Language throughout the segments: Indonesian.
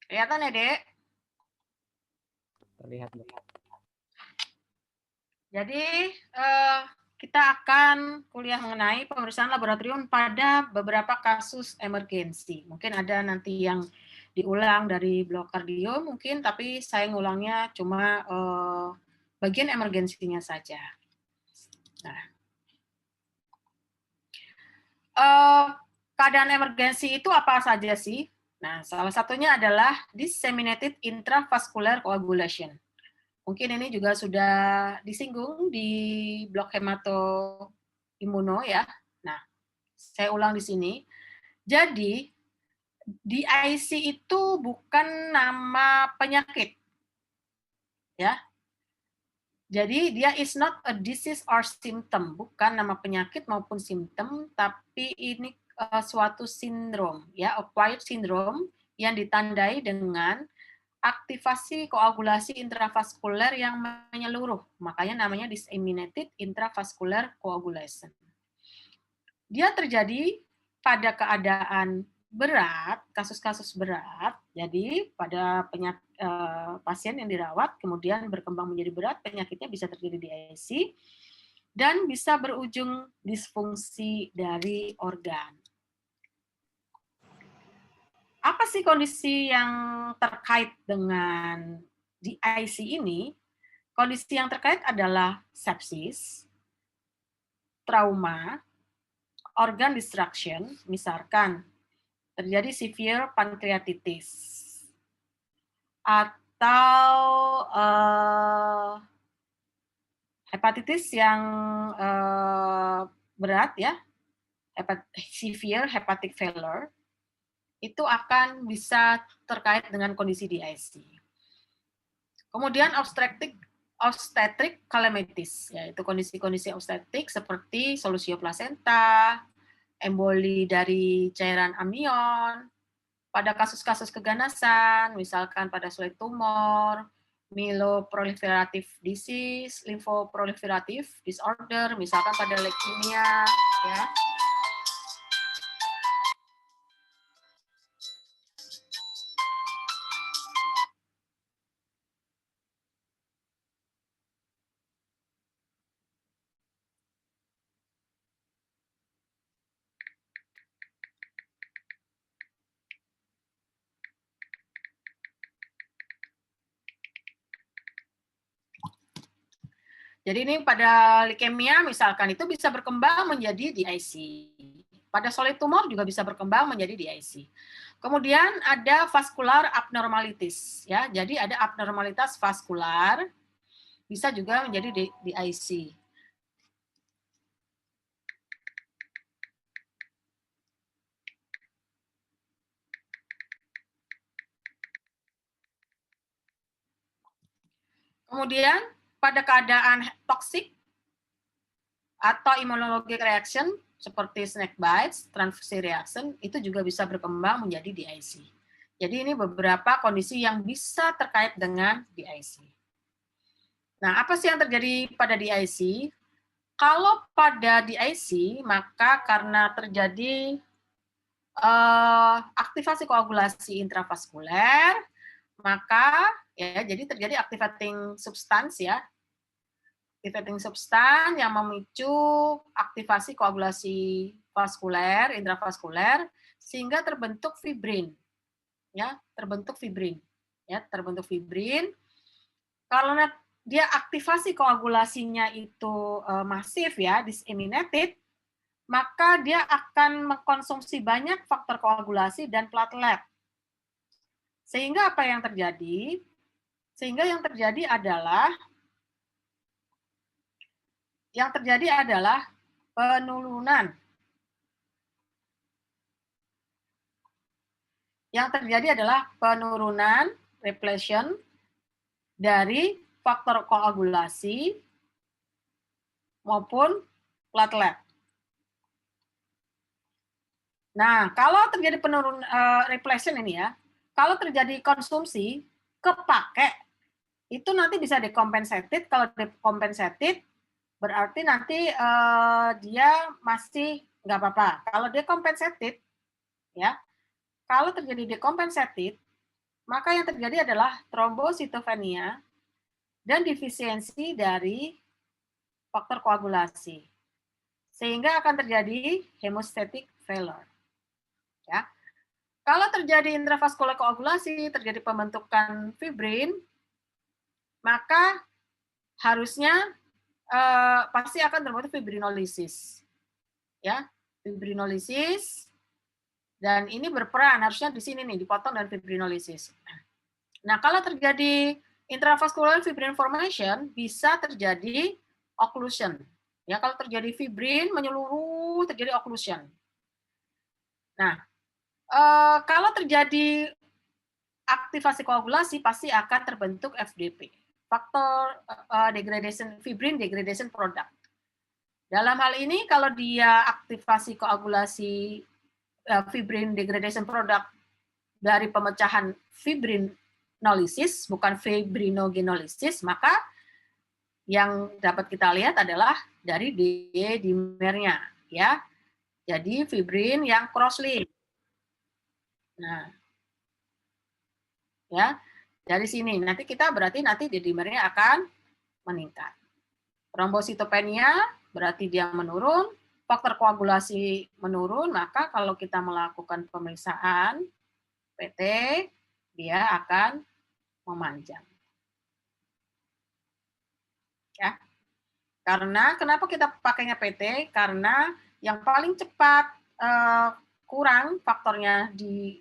Kelihatan ya, Dek? Terlihat, Bu. Jadi, kita akan kuliah mengenai pemeriksaan laboratorium pada beberapa kasus emergensi. Mungkin ada nanti yang diulang dari blok kardio mungkin, tapi saya ngulangnya cuma bagian emergensinya saja. Nah, keadaan emergensi itu apa saja sih? Nah, salah satunya adalah disseminated intravascular coagulation. Mungkin ini juga sudah disinggung di blok hematoimuno ya. Nah, saya ulang di sini. Jadi, DIC itu bukan nama penyakit. Ya. Jadi dia is not a disease or symptom, bukan nama penyakit maupun simptom, tapi ini suatu sindrom, ya, acquired syndrome yang ditandai dengan aktivasi koagulasi intravaskuler yang menyeluruh. Makanya namanya disseminated intravascular coagulation. Dia terjadi pada keadaan berat, kasus-kasus berat. Jadi pada pasien yang dirawat kemudian berkembang menjadi berat, penyakitnya bisa terjadi di IC dan bisa berujung disfungsi dari organ. Apa sih kondisi yang terkait dengan DIC ini? Kondisi yang terkait adalah sepsis, trauma, organ destruction, misalkan terjadi severe pancreatitis, atau hepatitis yang berat ya, severe hepatic failure, itu akan bisa terkait dengan kondisi DIC. Kemudian obstetric calamities, yaitu kondisi-kondisi obstetrik seperti solusio plasenta, emboli dari cairan amnion, pada kasus-kasus keganasan, misalkan pada sulit tumor, myeloproliferative disease, lymphoproliferative disorder, misalkan pada leukemia, ya. Jadi ini pada leukemia misalkan itu bisa berkembang menjadi DIC. Pada solid tumor juga bisa berkembang menjadi DIC. Kemudian ada vascular abnormalities ya. Jadi ada abnormalitas vaskular bisa juga menjadi DIC. Kemudian pada keadaan toksik atau immunologic reaction seperti snake bites, transfusi reaction, itu juga bisa berkembang menjadi DIC. Jadi ini beberapa kondisi yang bisa terkait dengan DIC. Nah, apa sih yang terjadi pada DIC? Kalau pada DIC, maka karena terjadi aktivasi koagulasi intravaskuler, maka ya jadi terjadi activating substance ya, activating substance yang memicu aktivasi koagulasi vaskuler, intravaskuler, sehingga terbentuk fibrin, ya, terbentuk fibrin, ya, terbentuk fibrin. Kalau dia aktivasi koagulasinya itu masif ya, disseminated, maka dia akan mengkonsumsi banyak faktor koagulasi dan platelet. Sehingga apa yang terjadi? Sehingga yang terjadi adalah penurunan. Yang terjadi adalah penurunan repletion dari faktor koagulasi maupun platelet. Nah, kalau terjadi penurunan repletion ini ya, kalau terjadi konsumsi kepake, itu nanti bisa decompensated. Kalau decompensated berarti nanti dia masih nggak apa-apa. Kalau decompensated, ya, kalau terjadi decompensated, maka yang terjadi adalah trombositopenia dan defisiensi dari faktor koagulasi. Sehingga akan terjadi hemostatic failure. Ya. Kalau terjadi intravaskular koagulasi, terjadi pembentukan fibrin, maka harusnya pasti akan terbentuk fibrinolisis. Ya, fibrinolisis, dan ini berperan, harusnya di sini nih, dipotong dan fibrinolisis. Nah, kalau terjadi intravascular fibrin formation, bisa terjadi occlusion. Ya, kalau terjadi fibrin menyeluruh, terjadi occlusion. Nah, kalau terjadi aktivasi koagulasi, pasti akan terbentuk FDP, faktor degradation, fibrin degradation product. Dalam hal ini, kalau dia aktivasi koagulasi fibrin degradation product dari pemecahan fibrinolisis, bukan fibrinogenolysis, maka yang dapat kita lihat adalah dari D-dimernya, ya. Jadi fibrin yang cross-link. Nah, ya, dari sini nanti kita berarti nanti D-dimernya akan meningkat. Trombositopenia berarti dia menurun, faktor koagulasi menurun, maka kalau kita melakukan pemeriksaan PT, dia akan memanjang. Ya. Karena kenapa kita pakainya PT? Karena yang paling cepat kurang faktornya di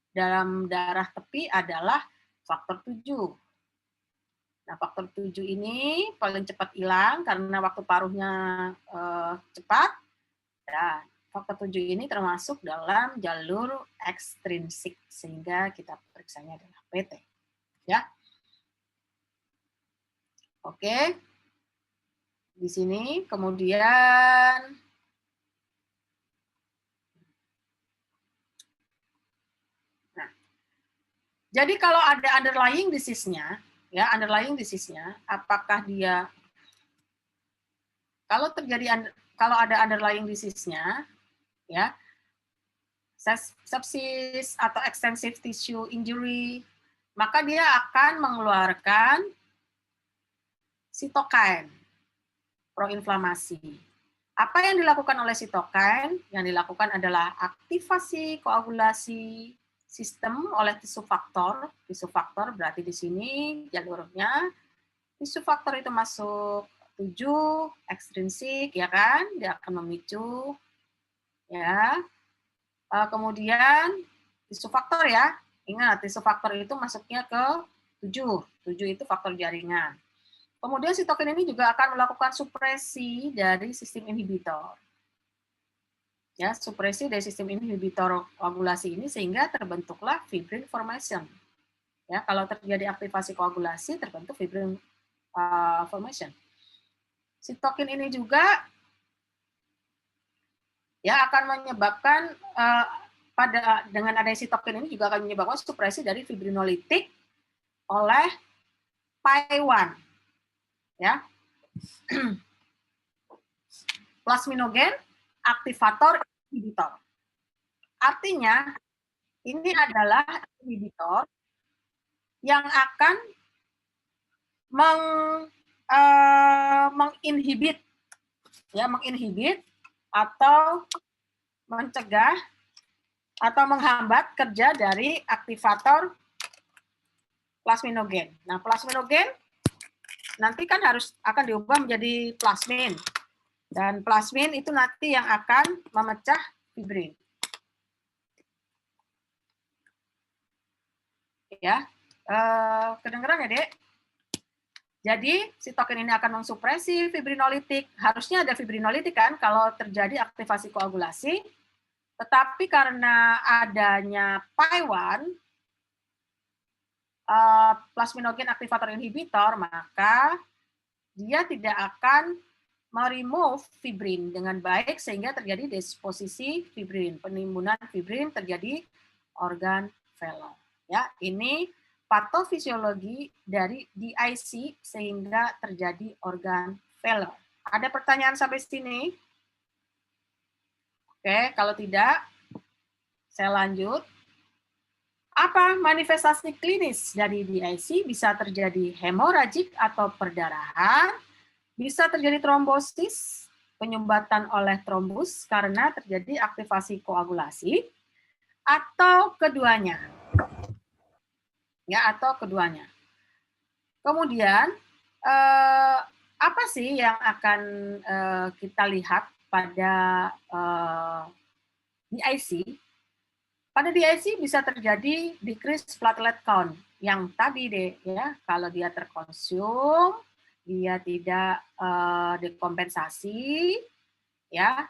dalam darah tepi adalah faktor 7. Nah, faktor 7 ini paling cepat hilang karena waktu paruhnya cepat. Dan faktor 7 ini termasuk dalam jalur ekstrinsik, sehingga kita periksanya adalah PT. Ya. Oke. Di sini kemudian nah, jadi kalau ada underlying disease-nya, ya, underlying disease-nya, apakah dia kalau ada underlying disease-nya, ya, sepsis atau extensive tissue injury, maka dia akan mengeluarkan sitokin proinflamasi. Apa yang dilakukan oleh sitokin? Yang dilakukan adalah aktivasi koagulasi sistem oleh tisu faktor. Tisu faktor berarti di sini jalurnya. Tisu faktor itu masuk 7, ekstrinsik, ya kan? Dia akan memicu, ya. Kemudian tisu faktor, ya. Ingat, tisu faktor itu masuknya ke 7. 7 itu faktor jaringan. Kemudian sitokin ini juga akan melakukan supresi dari sistem inhibitor. Ya, supresi dari sistem inhibitor koagulasi ini sehingga terbentuklah fibrin formation. Ya, kalau terjadi aktivasi koagulasi terbentuk fibrin formation. Sitokin ini juga ya akan menyebabkan dengan adanya sitokin ini juga akan menyebabkan supresi dari fibrinolitik oleh PAI1. Ya. Plasminogen aktivator inhibitor. Artinya ini adalah inhibitor yang akan menginhibit, ya, menginhibit atau mencegah atau menghambat kerja dari aktivator plasminogen. Nah, plasminogen nanti kan akan diubah menjadi plasmin. Dan plasmin itu nanti yang akan memecah fibrin. Ya, kedengeran ya, Dek? Jadi, sitokin ini akan mensupresi fibrinolitik. Harusnya ada fibrinolitik kan kalau terjadi aktivasi koagulasi. Tetapi karena adanya PAI1, plasminogen aktivator inhibitor, maka dia tidak akan meremove fibrin dengan baik sehingga terjadi disposisi fibrin, penimbunan fibrin, terjadi organ failure. Ya, ini patofisiologi dari DIC sehingga terjadi organ failure. Ada pertanyaan sampai sini? Oke, kalau tidak, saya lanjut. Apa manifestasi klinis dari DIC? Bisa terjadi hemoragik atau perdarahan, bisa terjadi trombosis, penyumbatan oleh trombus karena terjadi aktivasi koagulasi, atau keduanya. Ya, atau keduanya. Kemudian, apa sih yang akan kita lihat pada DIC? Pada DIC bisa terjadi decrease platelet count yang tadi deh ya, kalau dia terkonsum, dia tidak dekompensasi, ya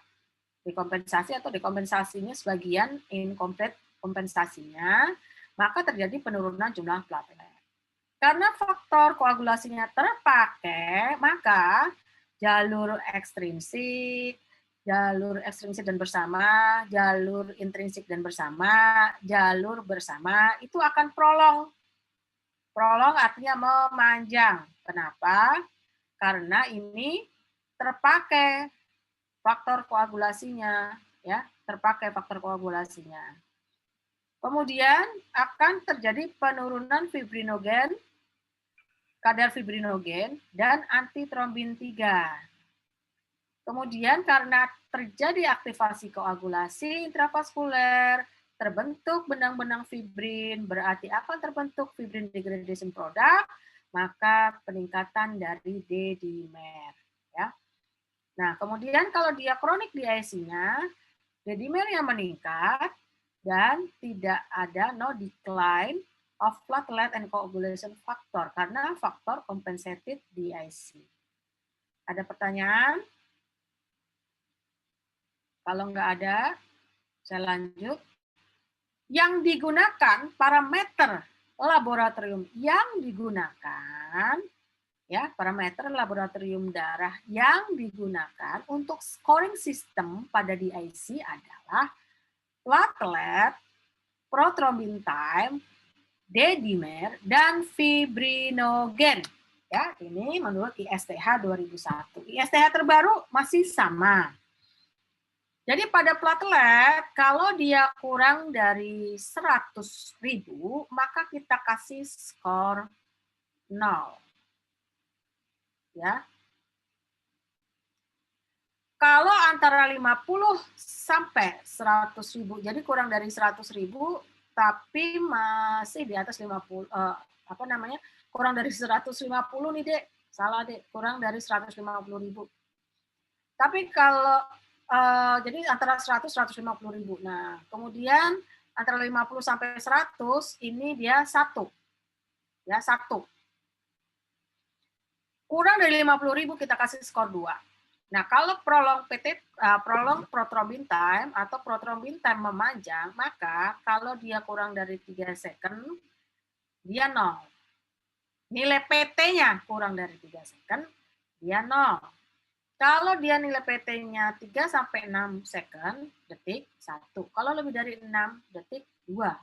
dekompensasi atau dekompensasinya sebagian, incomplete kompensasinya, maka terjadi penurunan jumlah platelet. Karena faktor koagulasinya terpakai, maka jalur ekstrinsik dan bersama, jalur intrinsik dan bersama, jalur bersama itu akan prolong. Prolong artinya memanjang. Kenapa? Karena ini terpakai faktor koagulasinya, ya, terpakai faktor koagulasinya. Kemudian akan terjadi penurunan fibrinogen, kadar fibrinogen, dan antitrombin 3. Kemudian karena terjadi aktivasi koagulasi intravaskuler, terbentuk benang-benang fibrin, berarti akan terbentuk fibrin degradation product, maka peningkatan dari D-dimer. Ya. Nah, kemudian kalau dia kronik DIC-nya, D-dimer yang meningkat, dan tidak ada no decline of platelet and coagulation factor karena faktor compensated DIC. Ada pertanyaan? Kalau nggak ada, saya lanjut. Yang digunakan parameter laboratorium yang digunakan, ya parameter laboratorium darah yang digunakan untuk scoring sistem pada DIC adalah platelet, prothrombin time, D-dimer, dan fibrinogen. Ya, ini menurut ISTH 2001. ISTH terbaru masih sama. Jadi pada platelet, kalau dia kurang dari 100.000, maka kita kasih skor 0. Ya. Kalau antara 50 sampai 100.000, jadi kurang dari 100.000, tapi masih di atas 50, kurang dari 150 nih Dek, salah Dek, kurang dari 150.000. Tapi kalau jadi antara 100-150.000. Nah, kemudian antara 50 sampai 100 ini dia 1. Ya, 1. Kurang dari 50.000 kita kasih skor 2. Nah, kalau prolong prothrombin time atau prothrombin time memanjang, maka kalau dia kurang dari 3 second, dia 0. Nilai PT-nya kurang dari 3 second, dia 0. Kalau dia nilai PT-nya 3 sampai 6 second, detik 1. Kalau lebih dari 6 detik 2.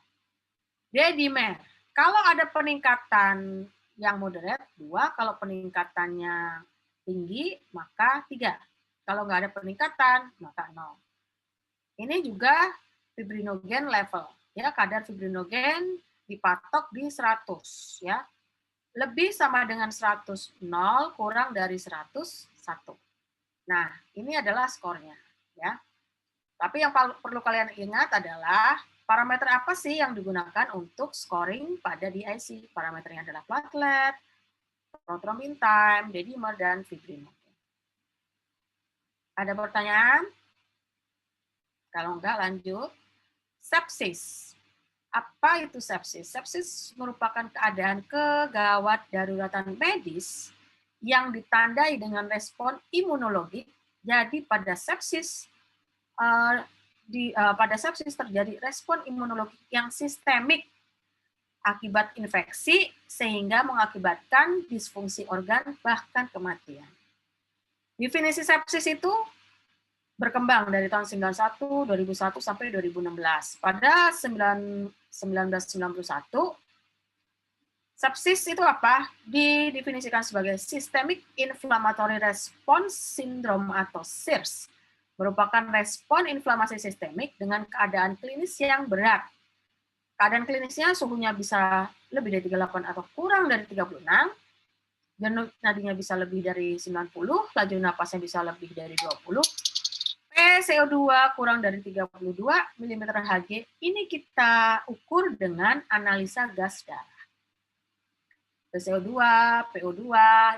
D-dimer. Kalau ada peningkatan yang moderate 2, kalau peningkatannya tinggi maka 3. Kalau nggak ada peningkatan maka 0. Ini juga fibrinogen level. Ya, kadar fibrinogen dipatok di 100 ya. Lebih sama dengan 100, 0 kurang dari 100, 1. Nah, ini adalah skornya, ya. Tapi yang perlu kalian ingat adalah parameter apa sih yang digunakan untuk scoring pada DIC? Parameternya adalah platelet, prothrombin time, D-dimer, dan fibrinogen. Ada pertanyaan? Kalau enggak, lanjut. Sepsis. Apa itu sepsis? Sepsis merupakan keadaan kegawat daruratan medis yang ditandai dengan respon imunologi. Jadi pada sepsis terjadi respon imunologi yang sistemik akibat infeksi sehingga mengakibatkan disfungsi organ bahkan kematian. Definisi sepsis itu berkembang dari tahun 91, 2001 sampai 2016. Pada 1991 sepsis itu apa? Didefinisikan sebagai Systemic Inflammatory Response Syndrome atau SIRS. Merupakan respon inflamasi sistemik dengan keadaan klinis yang berat. Keadaan klinisnya suhunya bisa lebih dari 38 atau kurang dari 36, denyut nadinya bisa lebih dari 90, laju napasnya bisa lebih dari 20, PCO2 kurang dari 32 mm Hg. Ini kita ukur dengan analisa gas darah. PCO2, PO2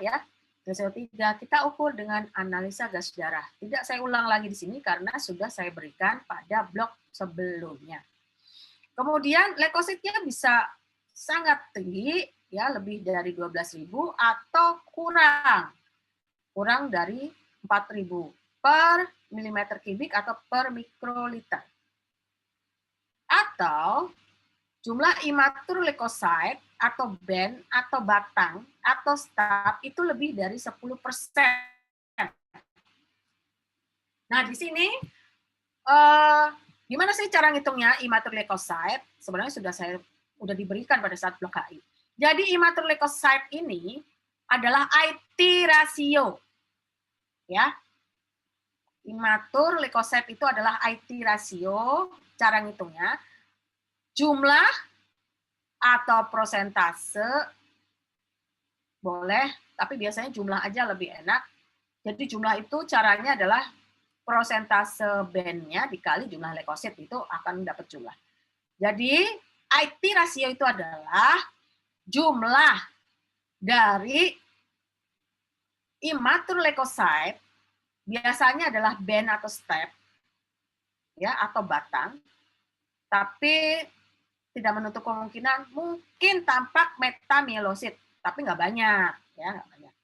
ya, PCO3 kita ukur dengan analisa gas darah. Tidak saya ulang lagi di sini karena sudah saya berikan pada blok sebelumnya. Kemudian leukositnya bisa sangat tinggi, ya lebih dari 12.000 atau kurang dari 4.000 per milimeter kubik atau per mikroliter. Atau jumlah imatur leukosit atau band atau batang atau staf itu lebih dari 10%. Nah, di sini gimana sih cara ngitungnya imatur leukosit? Sebenarnya sudah diberikan pada saat blok HI. Jadi imatur leukosit ini adalah IT rasio. Ya. Imatur leukosit itu adalah IT rasio, cara ngitungnya jumlah atau prosentase boleh, tapi biasanya jumlah aja lebih enak. Jadi jumlah itu caranya adalah prosentase band-nya dikali jumlah leukosit, itu akan dapat jumlah. Jadi IT rasio itu adalah jumlah dari imatur leukosit, biasanya adalah band atau step, ya atau batang, tapi tidak menutup kemungkinan mungkin tampak metamielosit, tapi nggak banyak, ya nggak banyak.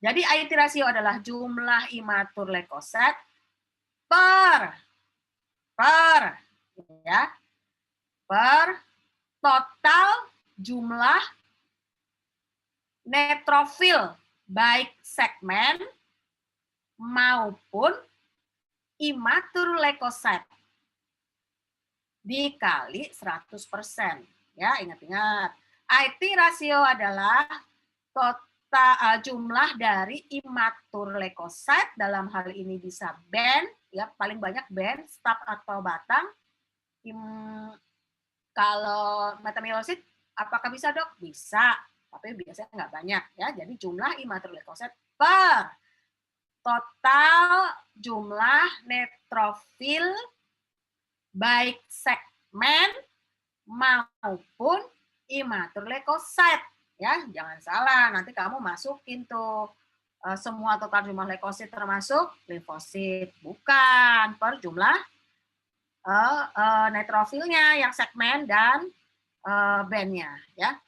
Jadi IT rasio adalah jumlah imatur leukosit per total jumlah neutrofil baik segmen maupun imatur leukosit dikali 100%. Ya, ingat-ingat. IT rasio adalah total jumlah dari imatur leukosit, dalam hal ini bisa band, ya paling banyak band, staf atau batang. Kalau metamielosit, apakah bisa dok? Bisa, tapi biasanya nggak banyak ya. Jadi jumlah imatur leukosit per total jumlah neutrofil baik segmen maupun imatur leukosit, ya jangan salah, nanti kamu masukin tuh semua total jumlah leukosit termasuk limfosit, bukan per jumlah neutrofilnya yang segmen dan bandnya, ya.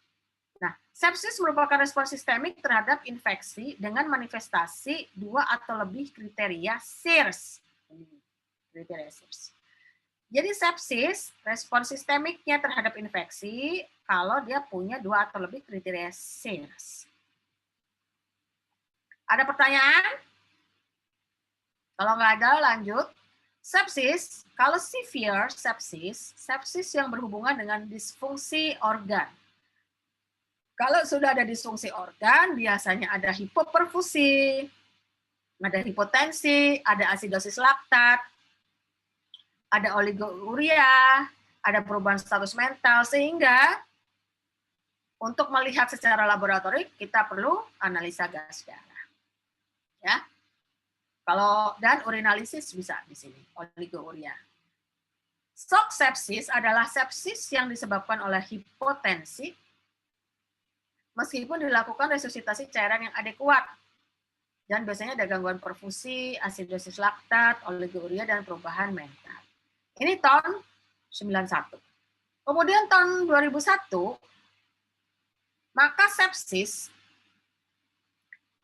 Nah, sepsis merupakan respons sistemik terhadap infeksi dengan manifestasi 2 atau lebih kriteria SIRS. Kriteria SIRS. Jadi sepsis, respons sistemiknya terhadap infeksi kalau dia punya 2 atau lebih kriteria SIRS. Ada pertanyaan? Kalau nggak ada, lanjut. Sepsis, kalau severe sepsis, sepsis yang berhubungan dengan disfungsi organ. Kalau sudah ada disfungsi organ, biasanya ada hipoperfusi, ada hipotensi, ada asidosis laktat, ada oligouria, ada perubahan status mental, sehingga untuk melihat secara laboratorik kita perlu analisa gas darah. Ya. Kalau dan urinalisis bisa di sini, oligouria. Shock sepsis adalah sepsis yang disebabkan oleh hipotensi meskipun dilakukan resusitasi cairan yang adekuat. Dan biasanya ada gangguan perfusi, asidosis laktat, oligouria, dan perubahan mental. Ini tahun 91. Kemudian tahun 2001, maka sepsis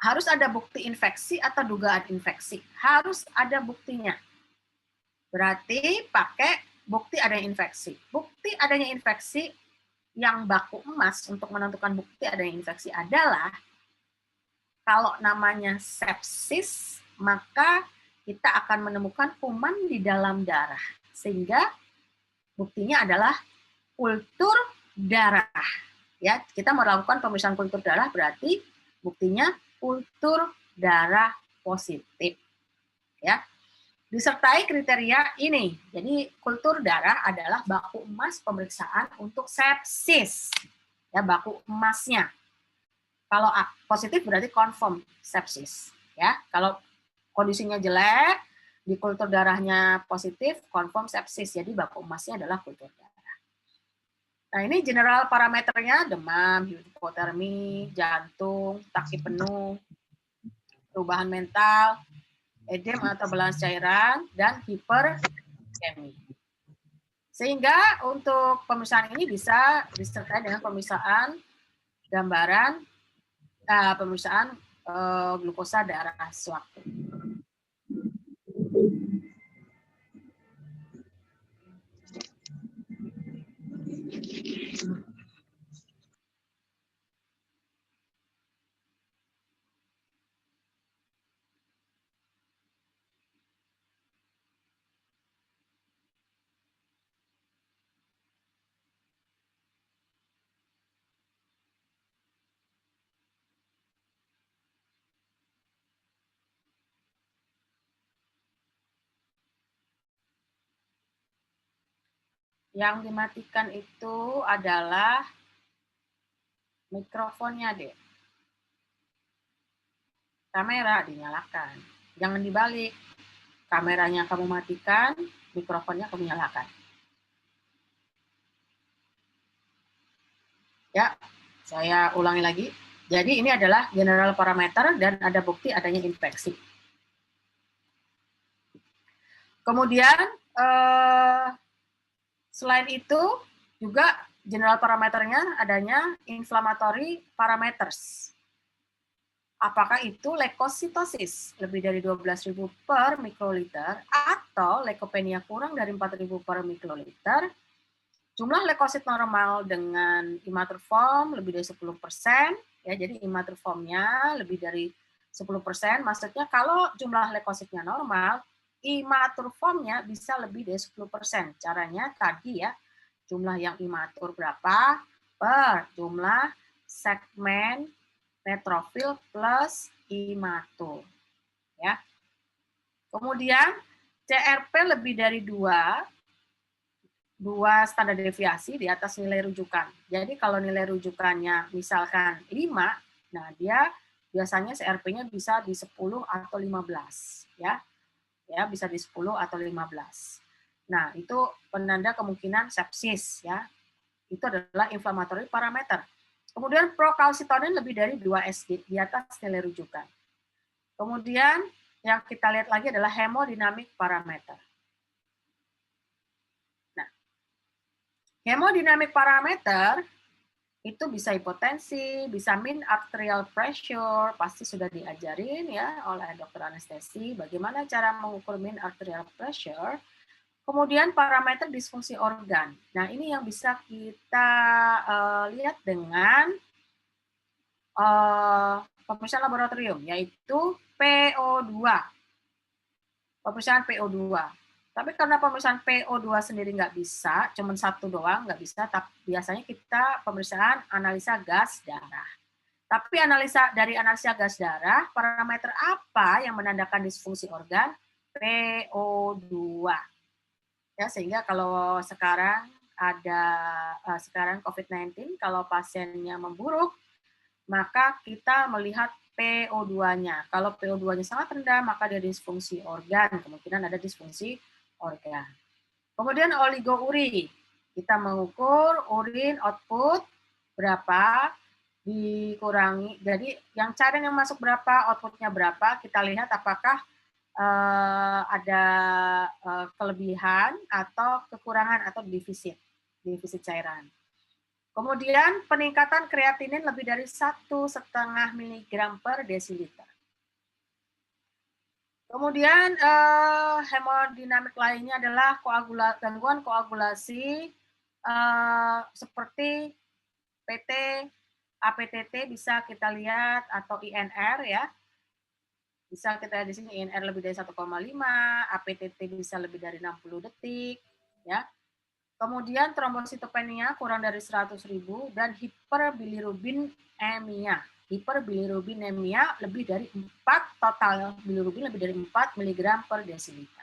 harus ada bukti infeksi atau dugaan infeksi. Harus ada buktinya. Berarti pakai bukti adanya infeksi. Bukti adanya infeksi yang baku emas untuk menentukan bukti adanya infeksi adalah kalau namanya sepsis, maka kita akan menemukan kuman di dalam darah. Sehingga buktinya adalah kultur darah. Ya, kita melakukan pemeriksaan kultur darah berarti buktinya kultur darah positif. Ya. disertai kriteria ini. Jadi kultur darah adalah baku emas pemeriksaan untuk sepsis. Ya, baku emasnya. Kalau positif berarti confirm sepsis. Ya, kalau kondisinya jelek, di kultur darahnya positif, confirm sepsis. Jadi baku emasnya adalah kultur darah. Nah, ini general parameternya, demam, hipotermi, jantung, taki penuh, perubahan mental, edem atau balans cairan, dan hiperkemi. Sehingga untuk pemeriksaan ini bisa disertai dengan pemeriksaan gambaran, pemeriksaan glukosa darah sewaktu. Yang dimatikan itu adalah mikrofonnya, Dek. Kamera dinyalakan. Jangan dibalik. Kameranya kamu matikan, mikrofonnya kamu nyalakan. Ya, saya ulangi lagi. Jadi ini adalah general parameter dan ada bukti adanya infeksi. Kemudian selain itu juga general parameternya adanya inflammatory parameters. Apakah itu leukositosis lebih dari 12.000 per mikroliter atau leukopenia kurang dari 4.000 per mikroliter, jumlah leukosit normal dengan imatroform lebih dari 10%, ya, jadi imatroformnya lebih dari 10%, maksudnya kalau jumlah leukositnya normal, imatroformnya bisa lebih dari 10%. Caranya tadi ya, jumlah yang imatur berapa per jumlah segmen neutrofil plus imatur. Ya. Kemudian CRP lebih dari 2 standar deviasi di atas nilai rujukan. Jadi kalau nilai rujukannya misalkan 5, nah dia biasanya CRP-nya bisa di 10 atau 15, ya. Ya, bisa di 10 atau 15. Nah, itu penanda kemungkinan sepsis, ya. Itu adalah inflammatory parameter. Kemudian prokalsitonin lebih dari 2 SD di atas nilai rujukan. Kemudian yang kita lihat lagi adalah hemodinamik parameter. Nah, hemodinamik parameter itu bisa hipotensi, bisa mean arterial pressure, pasti sudah diajarin ya oleh dokter anestesi bagaimana cara mengukur mean arterial pressure. Kemudian parameter disfungsi organ. Nah, ini yang bisa kita lihat dengan pemeriksaan laboratorium, yaitu PO2. Pemeriksaan PO2. Tapi karena pemeriksaan PO2 sendiri nggak bisa, cuma satu doang nggak bisa, tapi biasanya kita pemeriksaan analisa gas darah. Tapi dari analisa gas darah, parameter apa yang menandakan disfungsi organ? PO2. Ya, sehingga kalau sekarang sekarang COVID-19, kalau pasiennya memburuk, maka kita melihat PO2-nya. Kalau PO2-nya sangat rendah, maka dia disfungsi organ, kemungkinan ada disfungsi organ. Kemudian oligouri, kita mengukur urin output berapa dikurangi. Jadi yang cairan yang masuk berapa, outputnya berapa, kita lihat apakah ada kelebihan atau kekurangan atau defisit cairan. Kemudian peningkatan kreatinin lebih dari 1,5 mg per desiliter. Kemudian hemodinamik lainnya adalah gangguan koagulasi seperti PT, APTT bisa kita lihat atau INR ya. Bisa kita lihat di sini INR lebih dari 1,5, APTT bisa lebih dari 60 detik ya. Kemudian trombositopenia kurang dari 100.000 dan hiperbilirubinemia. Hiperbilirubinemia lebih dari 4, total bilirubin lebih dari 4 mg per desiliter.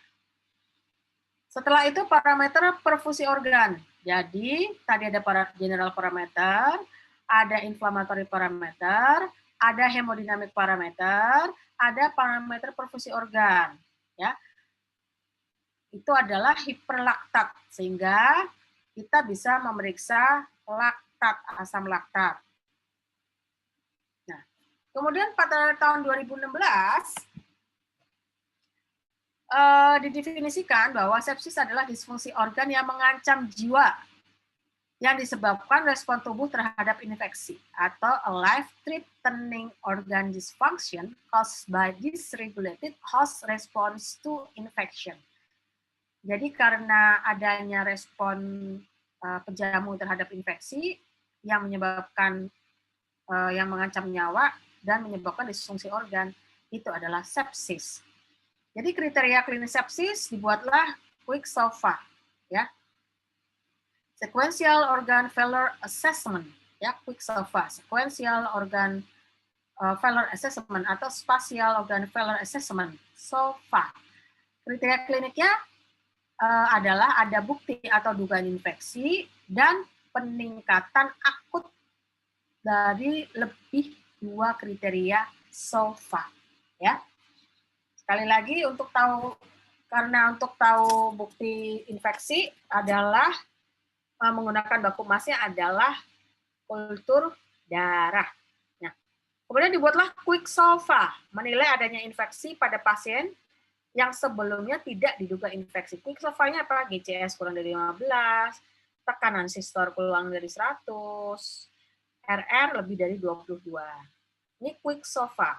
Setelah itu parameter perfusi organ. Jadi tadi ada general parameter, ada inflammatory parameter, ada hemodinamik parameter, ada parameter perfusi organ. Ya, itu adalah hiperlaktat, sehingga kita bisa memeriksa laktat, asam laktat. Nah, kemudian pada tahun 2016 didefinisikan bahwa sepsis adalah disfungsi organ yang mengancam jiwa yang disebabkan respon tubuh terhadap infeksi atau a life-threatening organ dysfunction caused by dysregulated host response to infection. Jadi karena adanya respon penjamu terhadap infeksi yang menyebabkan yang mengancam nyawa dan menyebabkan disfungsi organ, itu adalah sepsis. Jadi kriteria klinis sepsis dibuatlah Quick-SOFA, ya. Sequential Organ Failure Assessment, ya, Quick-SOFA, Sequential Organ Failure Assessment atau Spatial Organ Failure Assessment, SOFA. Kriteria kliniknya adalah ada bukti atau dugaan infeksi dan peningkatan akut dari lebih 2 kriteria SOFA, ya. Sekali lagi untuk tahu bukti infeksi adalah menggunakan baku emasnya adalah kultur darah. Nah, kemudian dibuatlah Quick-SOFA, menilai adanya infeksi pada pasien yang sebelumnya tidak diduga infeksi. Quick-SOFA-nya apa? GCS kurang dari 15, tekanan sistol kurang dari 100, RR lebih dari 22. Ini Quick-SOFA.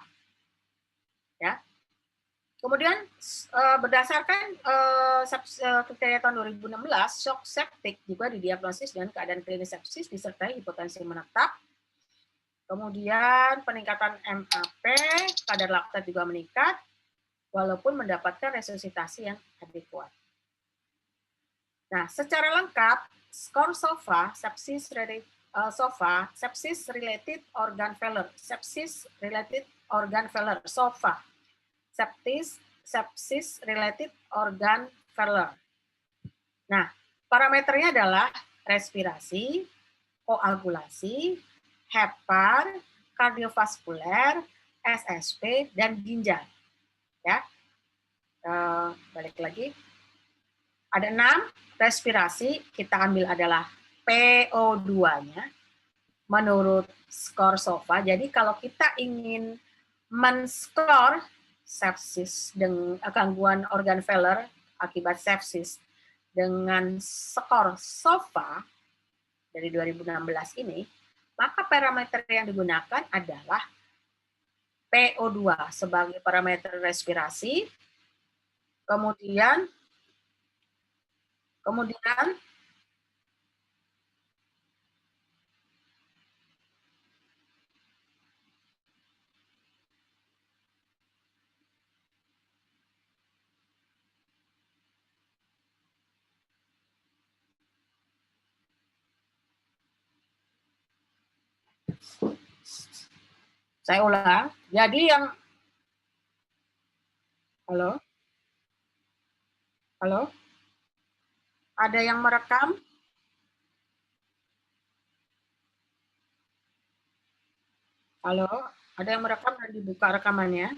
Ya. Kemudian berdasarkan kriteria tahun 2016, shock septic juga didiagnosis dengan keadaan klinis sepsis disertai hipotensi menetap. Kemudian peningkatan MAP, kadar laktat juga meningkat, walaupun mendapatkan resusitasi yang adekuat. Nah, secara lengkap, skor SOFA, sepsis related organ failure, sepsis related organ failure, SOFA. Sepsis related organ failure. Nah, parameternya adalah respirasi, koagulasi, hepar, kardiovaskuler, SSP, dan ginjal. Ya, balik lagi. Ada 6 respirasi, kita ambil adalah PO2-nya menurut skor SOFA. Jadi kalau kita ingin men-skor sepsis dengan gangguan organ failure akibat sepsis dengan skor SOFA dari 2016 ini, maka parameter yang digunakan adalah PO2 sebagai parameter respirasi, kemudian saya ulang. Jadi yang halo? Halo? Ada yang merekam? Halo? Ada yang merekam dan dibuka rekamannya?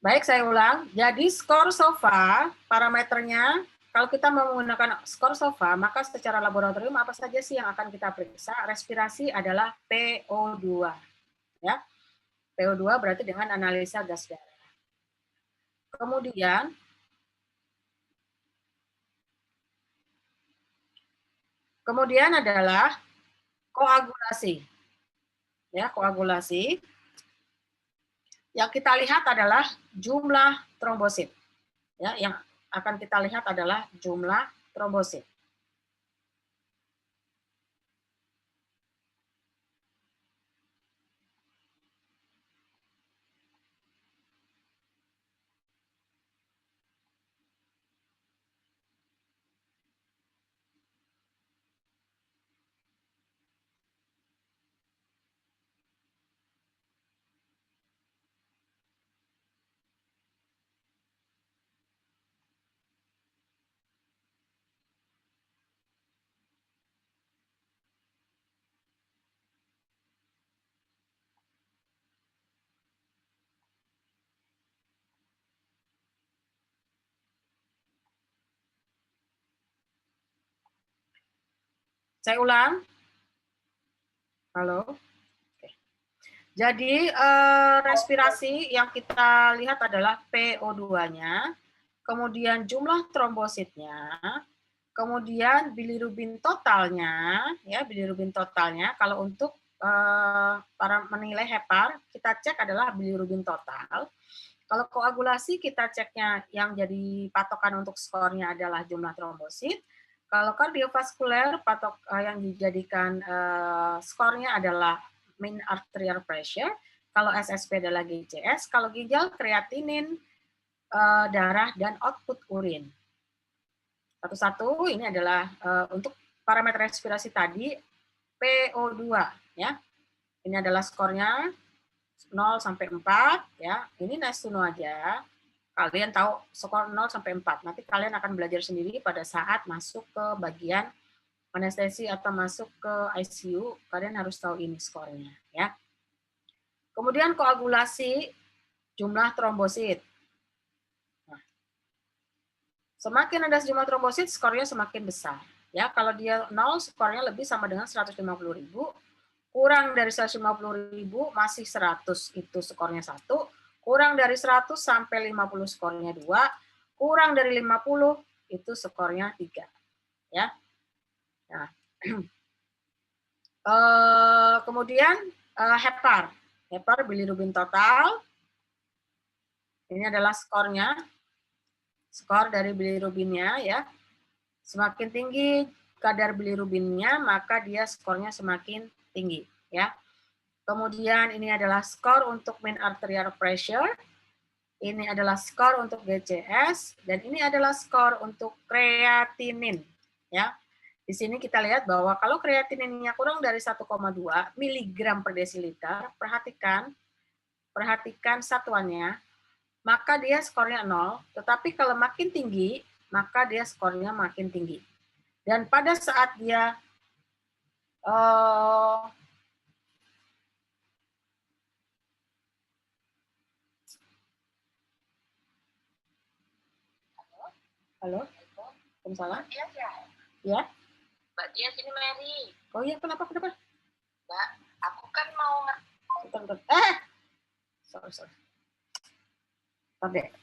Baik, saya ulang. Jadi skor SOFA, parameternya, kalau kita mau menggunakan skor SOFA, maka secara laboratorium apa saja sih yang akan kita periksa? Respirasi adalah PO2. Ya. PO2 berarti dengan analisa gas darah. Kemudian adalah koagulasi. Ya, koagulasi. Yang kita lihat adalah jumlah trombosit. Ya, yang akan kita lihat adalah jumlah trombosit. Saya ulang. Halo. Oke. Jadi respirasi yang kita lihat adalah PO2-nya, kemudian jumlah trombositnya, kemudian bilirubin totalnya, ya bilirubin totalnya. Kalau untuk para menilai hepar, kita cek adalah bilirubin total. Kalau koagulasi kita ceknya yang jadi patokan untuk skornya adalah jumlah trombosit. Kalau kardiovaskuler yang dijadikan skornya adalah mean arterial pressure. Kalau SSP adalah GCS. Kalau ginjal kreatinin, darah dan output urin. Satu-satu ini adalah untuk parameter respirasi tadi PO2 ya. Ini adalah skornya 0 sampai 4 ya. Ini nice to know aja. Kalian tahu skor 0 sampai 4. Nanti kalian akan belajar sendiri pada saat masuk ke bagian anestesi atau masuk ke ICU, kalian harus tahu ini skornya ya. Kemudian koagulasi jumlah trombosit. Nah, semakin ada jumlah trombosit, skornya semakin besar. Ya, kalau dia 0, skornya lebih sama dengan 150.000. Kurang dari 150.000 masih 100, itu skornya 1. Kurang dari 100 sampai 50 skornya 2. Kurang dari 50 itu skornya 3. Ya. Nah, kemudian hepar. Hepar bilirubin total. Ini adalah skornya. Skor dari bilirubinnya ya. Semakin tinggi kadar bilirubinnya, maka dia skornya semakin tinggi ya. Kemudian ini adalah skor untuk mean arterial pressure. Ini adalah skor untuk GCS dan ini adalah skor untuk kreatinin ya. Di sini kita lihat bahwa kalau kreatininnya kurang dari 1,2 mg per desiliter, perhatikan satuannya, maka dia skornya 0, tetapi kalau makin tinggi, maka dia skornya makin tinggi. Dan pada saat dia halo, Waalaikumsalam. Ya. Mbak Tia, sini Mary. Oh iya, kenapa? Mbak, aku kan mau sorry. Oke.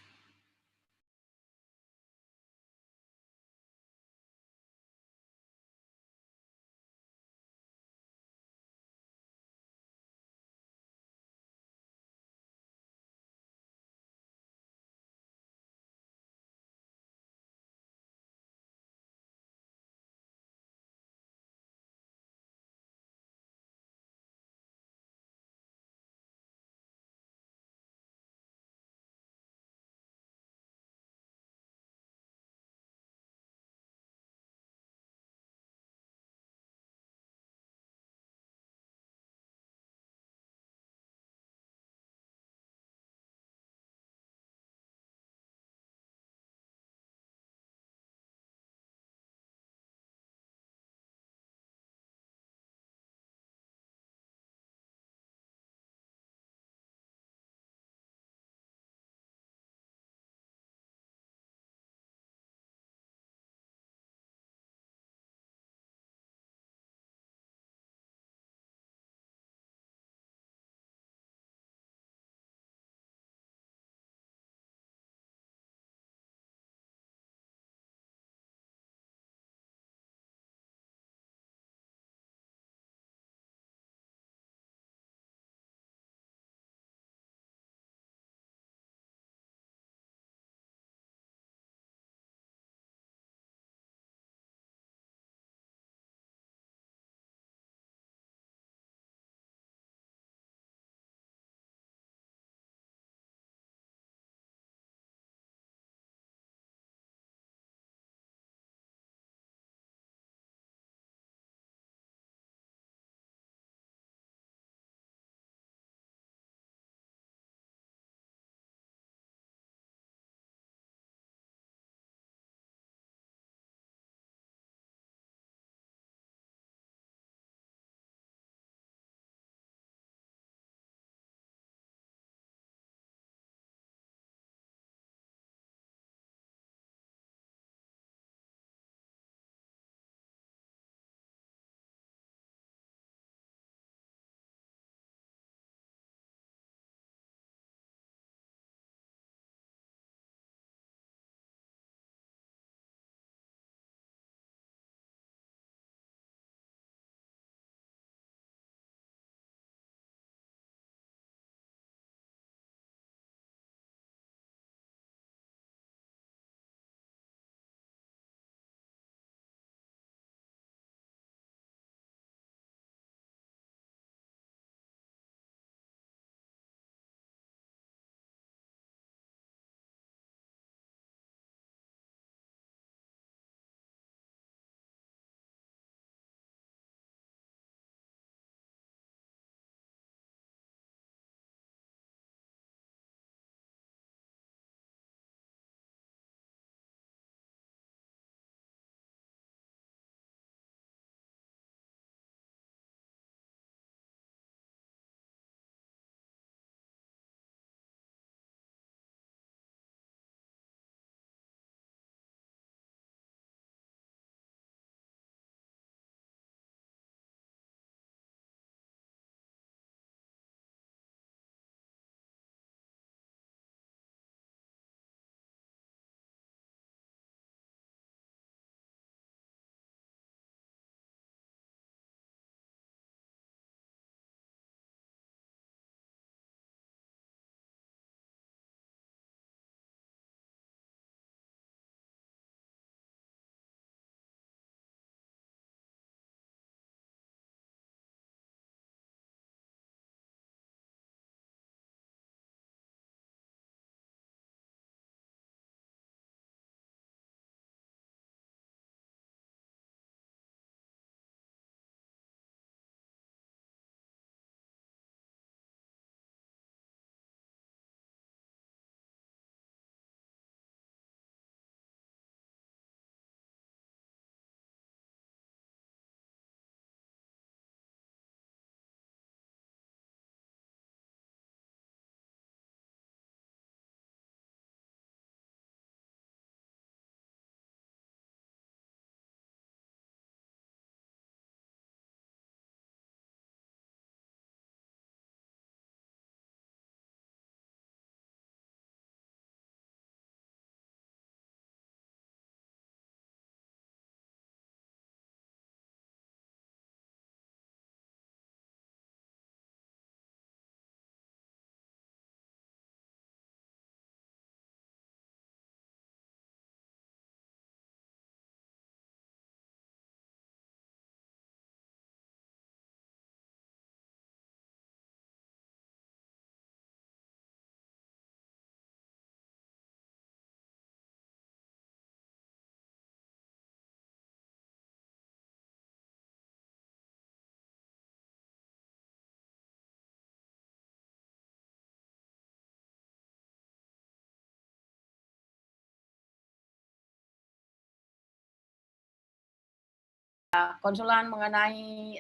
konsulan mengenai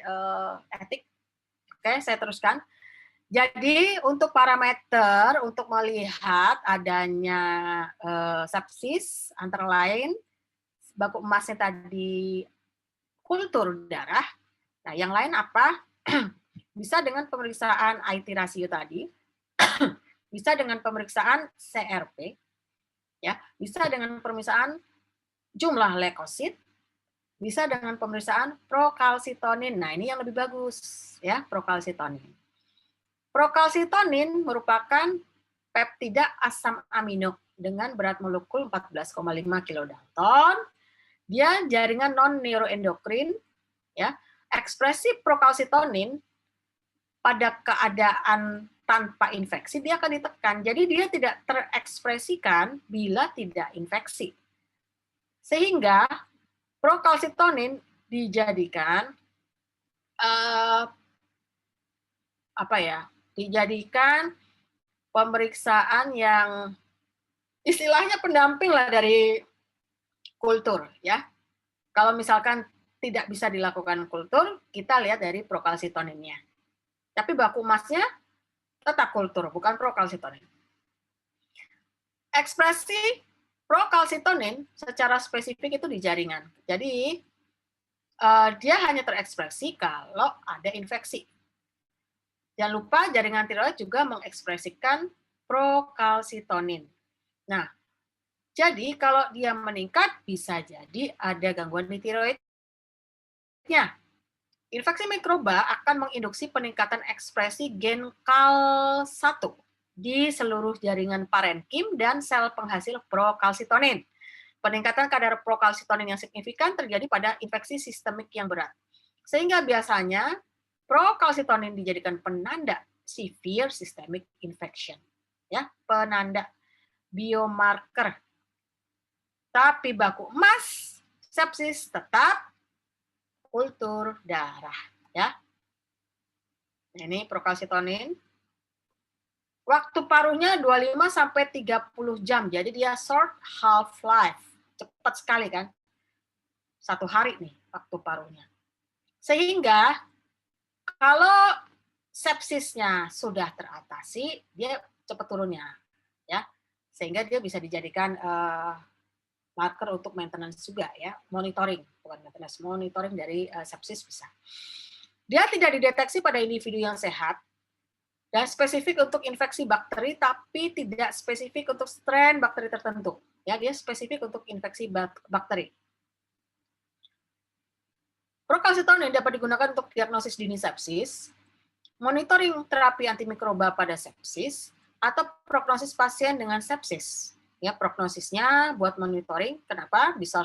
etik. Oke, saya teruskan. Jadi untuk parameter untuk melihat adanya sepsis antara lain baku emasnya tadi kultur darah. Nah, yang lain apa? Bisa dengan pemeriksaan IT rasio tadi, bisa dengan pemeriksaan CRP, ya, bisa dengan pemeriksaan jumlah leukosit, bisa dengan pemeriksaan prokalsitonin. Nah, ini yang lebih bagus, ya, prokalsitonin. Prokalsitonin merupakan peptida asam amino dengan berat molekul 14,5 kilodalton. Dia jaringan non neuroendokrin, ya. Ekspresi prokalsitonin pada keadaan tanpa infeksi dia akan ditekan. Jadi dia tidak terekspresikan bila tidak infeksi. Sehingga prokalsitonin dijadikan dijadikan pemeriksaan yang istilahnya pendamping lah dari kultur, ya. Kalau misalkan tidak bisa dilakukan kultur, kita lihat dari prokalsitoninnya. Tapi baku emasnya tetap kultur, bukan prokalsitonin. Ekspresi prokalsitonin secara spesifik itu di jaringan. Jadi dia hanya terekspresi kalau ada infeksi. Jangan lupa jaringan tiroid juga mengekspresikan prokalsitonin. Nah, jadi kalau dia meningkat bisa jadi ada gangguan di tiroidnya. Infeksi mikroba akan menginduksi peningkatan ekspresi gen KAL1 di seluruh jaringan parenkim dan sel penghasil prokalsitonin. Peningkatan kadar prokalsitonin yang signifikan terjadi pada infeksi sistemik yang berat. Sehingga biasanya prokalsitonin dijadikan penanda severe systemic infection. Ya, penanda biomarker. Tapi baku emas sepsis tetap kultur darah, ya. Ini prokalsitonin. Waktu paruhnya 25 sampai 30 jam. Jadi dia short half life. Cepat sekali kan? 1 hari nih waktu paruhnya. Sehingga kalau sepsisnya sudah teratasi, dia cepat turunnya, ya. Sehingga dia bisa dijadikan marker untuk maintenance juga, ya, monitoring, bukan maintenance, monitoring dari sepsis bisa. Dia tidak dideteksi pada individu yang sehat dan spesifik untuk infeksi bakteri, tapi tidak spesifik untuk strain bakteri tertentu. Ya, dia spesifik untuk infeksi bakteri. Prokalsitonin dapat digunakan untuk diagnosis dini sepsis, monitoring terapi antimikroba pada sepsis, atau prognosis pasien dengan sepsis. Ya, prognosisnya buat monitoring, kenapa bisa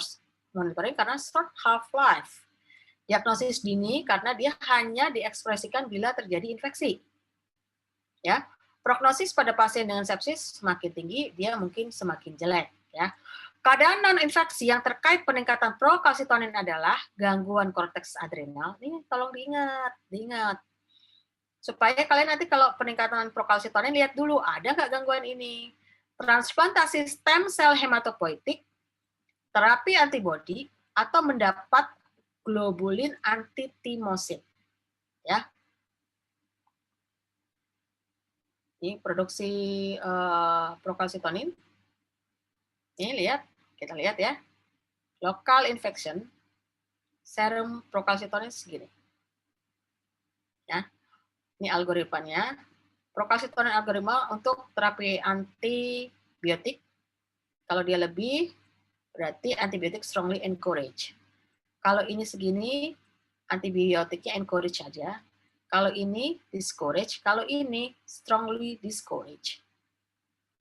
monitoring? Karena short half life. Diagnosis dini karena dia hanya diekspresikan bila terjadi infeksi. Ya, prognosis pada pasien dengan sepsis semakin tinggi, dia mungkin semakin jelek. Ya, keadaan non-infeksi yang terkait peningkatan prokalsitonin adalah gangguan korteks adrenal. Ini tolong diingat. Supaya kalian nanti kalau peningkatan prokalsitonin lihat dulu ada nggak gangguan ini. Transplantasi stem sel hematopoietik, terapi antibodi, atau mendapat globulin antitimosin. Ya. Ini produksi prokalsitonin. Ini kita lihat ya. Local infection, serum prokalsitonin segini. Ya. Ini algoritmanya. Prokalsitonin algoritma untuk terapi antibiotik. Kalau dia lebih, berarti antibiotik strongly encourage. Kalau ini segini, antibiotiknya encourage saja. Kalau ini discourage, kalau ini strongly discourage.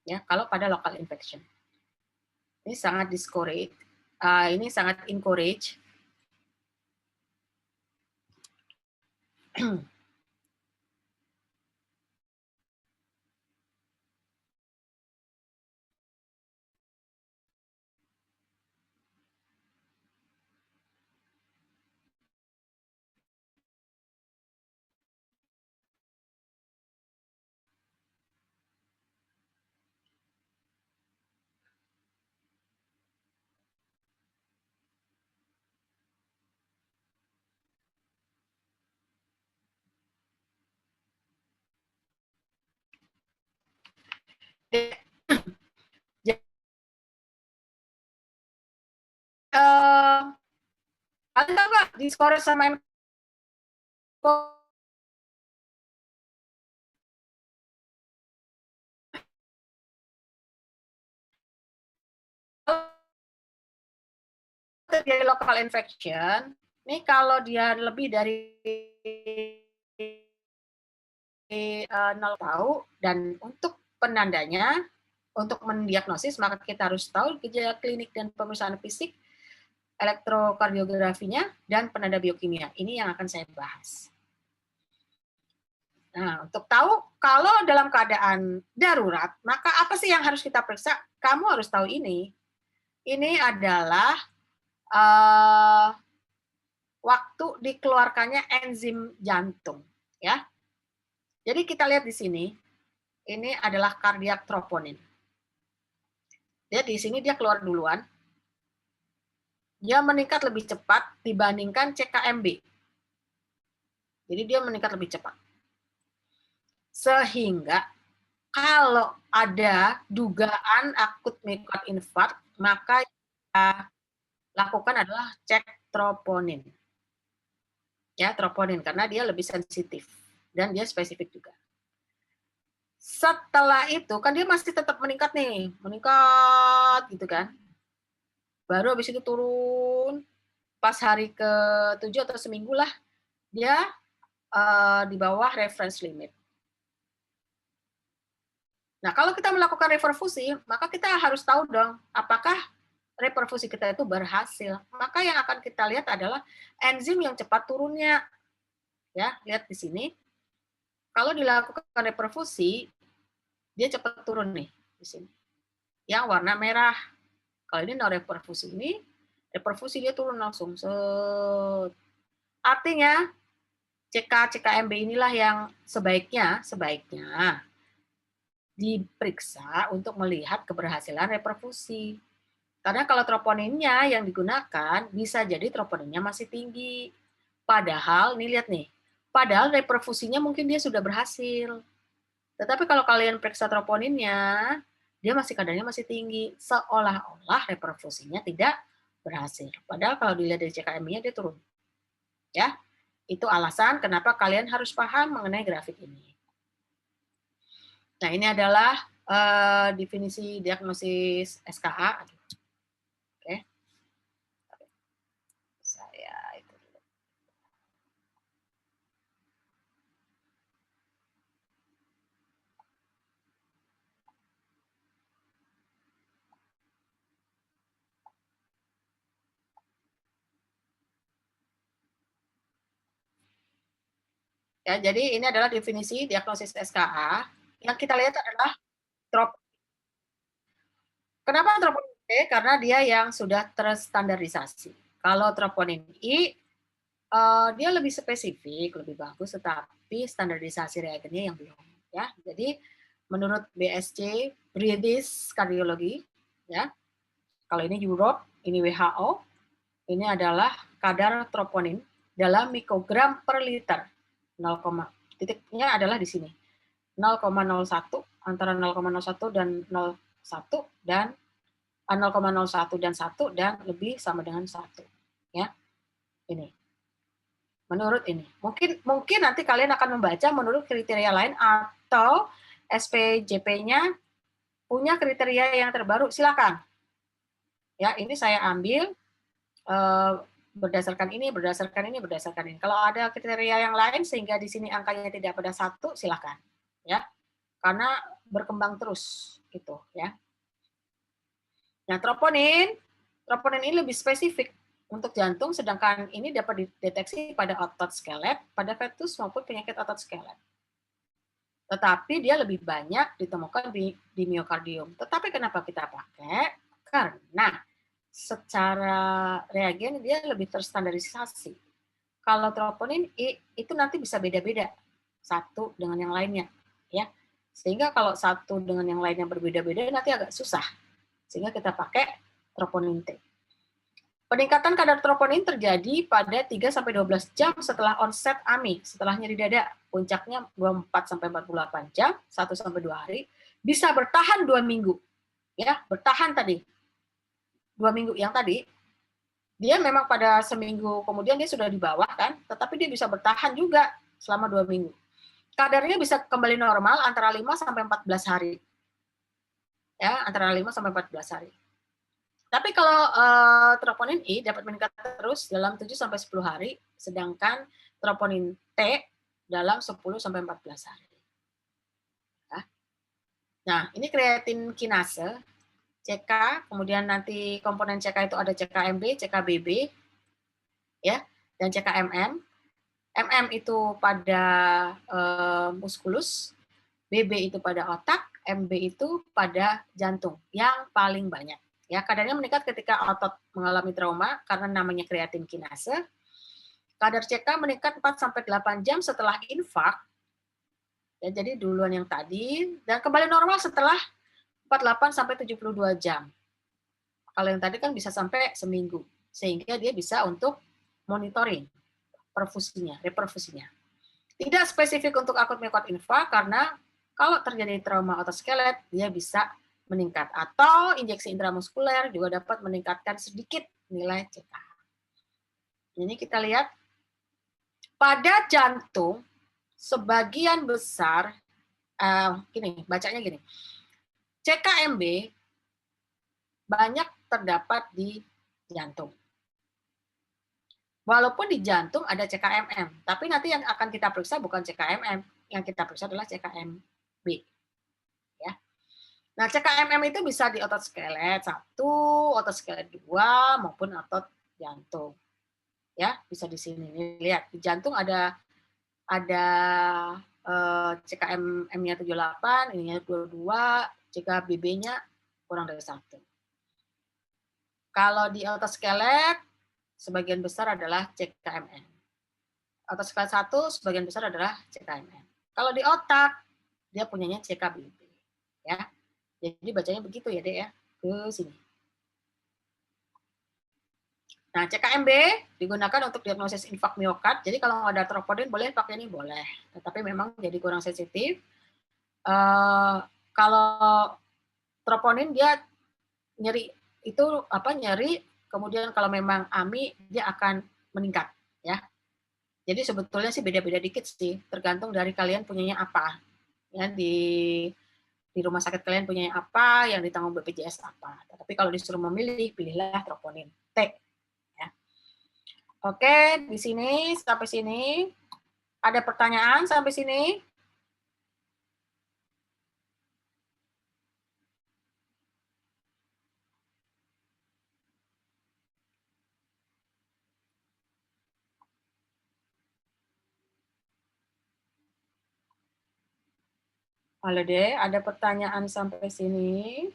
Ya, kalau pada local infection. Ini sangat discourage, ini sangat encourage. Kalian tahu nggak di skor sama terjadi local infection, ini kalau dia lebih dari 0 tahu, dan untuk penandanya, untuk mendiagnosis, maka kita harus tahu gejala klinik dan pemeriksaan fisik, elektrokardiografinya, dan penanda biokimia. Ini yang akan saya bahas. Nah, untuk tahu kalau dalam keadaan darurat, maka apa sih yang harus kita periksa? Kamu harus tahu ini. Ini adalah waktu dikeluarkannya enzim jantung, ya. Jadi kita lihat di sini, ini adalah kardiak troponin. Dia di sini dia keluar duluan. Dia meningkat lebih cepat dibandingkan CKMB. Jadi dia meningkat lebih cepat. Sehingga kalau ada dugaan akut miokardial infarkt, maka kita lakukan adalah cek troponin. Ya, troponin karena dia lebih sensitif dan dia spesifik juga. Setelah itu kan dia masih tetap meningkat nih, meningkat gitu kan. Baru habis itu turun pas hari ke-7 atau seminggu lah, dia di bawah reference limit. Nah, kalau kita melakukan reperfusi, maka kita harus tahu dong, apakah reperfusi kita itu berhasil. Maka yang akan kita lihat adalah enzim yang cepat turunnya. Ya, lihat di sini. Kalau dilakukan reperfusi, dia cepat turun nih di sini. Yang warna merah. Kalau ini no reperfusi ini, reperfusi dia turun langsung. Artinya CKMB inilah yang sebaiknya diperiksa untuk melihat keberhasilan reperfusi. Karena kalau troponinnya yang digunakan, bisa jadi troponinnya masih tinggi. Padahal, nih lihat nih, padahal reperfusinya mungkin dia sudah berhasil. Tetapi kalau kalian periksa troponinnya, dia masih kadarnya masih tinggi. Seolah-olah reperfusinya tidak berhasil. Padahal kalau dilihat dari CKM-nya dia turun. Ya, itu alasan kenapa kalian harus paham mengenai grafik ini. Nah, ini adalah definisi diagnosis SKA. Oke. Saya itu dulu. Ya, jadi ini adalah definisi diagnosis SKA. Yang kita lihat adalah kenapa troponin D? Karena dia yang sudah terstandarisasi. Kalau troponin I, dia lebih spesifik, lebih bagus, tetapi standarisasi reagennya yang belum. Ya, jadi menurut BSC, British Cardiology, ya, kalau ini Europe, ini WHO, ini adalah kadar troponin dalam mikrogram per liter. 0, titiknya adalah di sini. 0,01 antara 0,01 dan 0,1 dan 0,01 dan 1 dan lebih sama dengan 1. Ya. Ini. Menurut ini. Mungkin nanti kalian akan membaca menurut kriteria lain atau SPJP-nya punya kriteria yang terbaru, silakan. Ya, ini saya ambil berdasarkan ini. Kalau ada kriteria yang lain sehingga di sini angkanya tidak pada 1, silakan. Ya. Karena berkembang terus gitu, ya. Nah, troponin ini lebih spesifik untuk jantung, sedangkan ini dapat dideteksi pada otot skelet, pada fetus maupun penyakit otot skelet. Tetapi dia lebih banyak ditemukan di miokardium. Tetapi kenapa kita pakai? Karena secara reagen dia lebih terstandarisasi. Kalau troponin itu nanti bisa beda-beda satu dengan yang lainnya, ya. Sehingga kalau satu dengan yang lainnya berbeda-beda nanti agak susah. Sehingga kita pakai troponin T. Peningkatan kadar troponin terjadi pada 3-12 jam setelah onset AMI, setelah nyeri dada. Puncaknya 24-48 jam, 1-2 hari. bisa bertahan 2 minggu. Ya, bertahan tadi. 2 minggu yang tadi, dia memang pada seminggu kemudian dia sudah di bawah kan, tetapi dia bisa bertahan juga selama 2 minggu. Kadarnya bisa kembali normal antara 5 sampai 14 hari. Ya, antara 5 sampai 14 hari. Tapi kalau troponin I dapat meningkat terus dalam 7 sampai 10 hari, sedangkan troponin T dalam 10 sampai 14 hari. Ya. Nah, ini kreatin kinase, CK, kemudian nanti komponen CK itu ada CKMB, CKBB, ya, dan CKMM. MM itu pada muskulus, BB itu pada otak, MB itu pada jantung yang paling banyak. Ya, kadarnya meningkat ketika otot mengalami trauma karena namanya kreatin kinase. Kadar CK meningkat 4 sampai 8 jam setelah infak. Ya, jadi duluan yang tadi dan kembali normal setelah 48 sampai 72 jam. Kalau yang tadi kan bisa sampai seminggu, sehingga dia bisa untuk monitoring perfusinya, reperfusinya. Tidak spesifik untuk akut miokard infark karena kalau terjadi trauma otot skelet, dia bisa meningkat. Atau injeksi intramuskuler juga dapat meningkatkan sedikit nilai CK. Ini kita lihat, pada jantung, sebagian besar, gini, bacanya gini, CKMB banyak terdapat di jantung. Walaupun di jantung ada CKMM, tapi nanti yang akan kita periksa bukan CKMM, yang kita periksa adalah CKMB. Ya. Nah, CKMM itu bisa di otot skelet 1, otot skelet 2, maupun otot jantung. Ya, bisa di sini. Lihat, di jantung ada CKMM-nya 78, ininya 22, CKBB-nya kurang dari 1. Kalau di otot skelet, sebagian besar adalah CKMM. Otot skelet 1, sebagian besar adalah CKMM. Kalau di otak, dia punyanya CKBB. Ya. Jadi bacanya begitu ya, Dek, ya. Ke sini. Nah, CKMB digunakan untuk diagnosis infark miokard. Jadi kalau ada troponin boleh pakai ini, boleh. Tetapi memang jadi kurang sensitif. Kalau troponin dia nyeri itu nyeri, kemudian kalau memang AMI dia akan meningkat, ya. Jadi sebetulnya sih beda-beda dikit sih, tergantung dari kalian punyanya apa. Ya, di rumah sakit kalian punyanya apa, yang ditanggung BPJS apa. Tapi kalau disuruh memilih, pilihlah troponin T. Ya. Oke, di sini sampai sini ada pertanyaan sampai sini? Halo deh, ada pertanyaan sampai sini?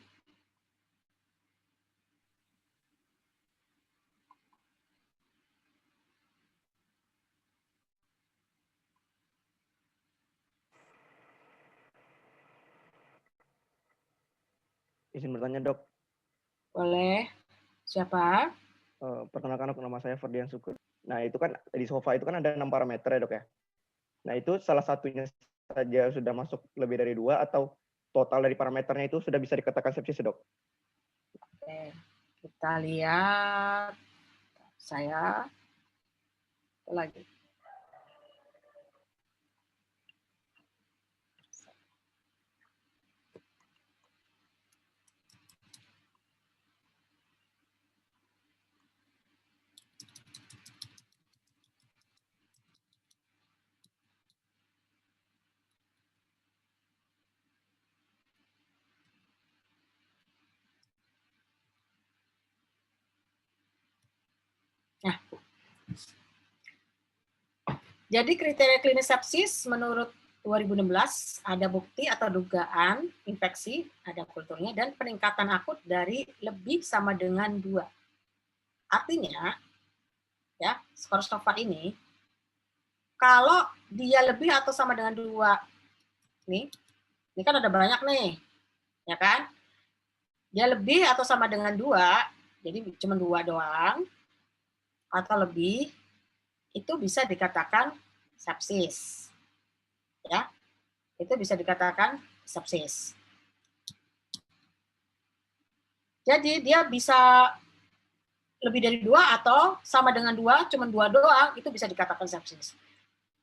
Izin bertanya, Dok. Boleh. Siapa? Perkenalkan, nama saya Ferdian Syukur. Nah, itu kan di SOFA itu kan ada 6 parameter ya, Dok ya. Nah, itu salah satunya saja sudah masuk lebih dari 2 atau total dari parameternya itu sudah bisa dikatakan sepsis, Dok? Oke, kita lihat. Saya lagi. Nah, jadi kriteria klinis sepsis menurut 2016 ada bukti atau dugaan infeksi, ada kulturnya, dan peningkatan akut dari lebih sama dengan 2. Artinya, ya, skor SOFA ini, kalau dia lebih atau sama dengan 2, ini kan ada banyak nih, ya kan? Dia lebih atau sama dengan 2, jadi cuma 2 doang, atau lebih, itu bisa dikatakan sepsis. Ya, itu bisa dikatakan sepsis. Jadi dia bisa lebih dari 2 atau sama dengan 2, cuma 2 doang, itu bisa dikatakan sepsis.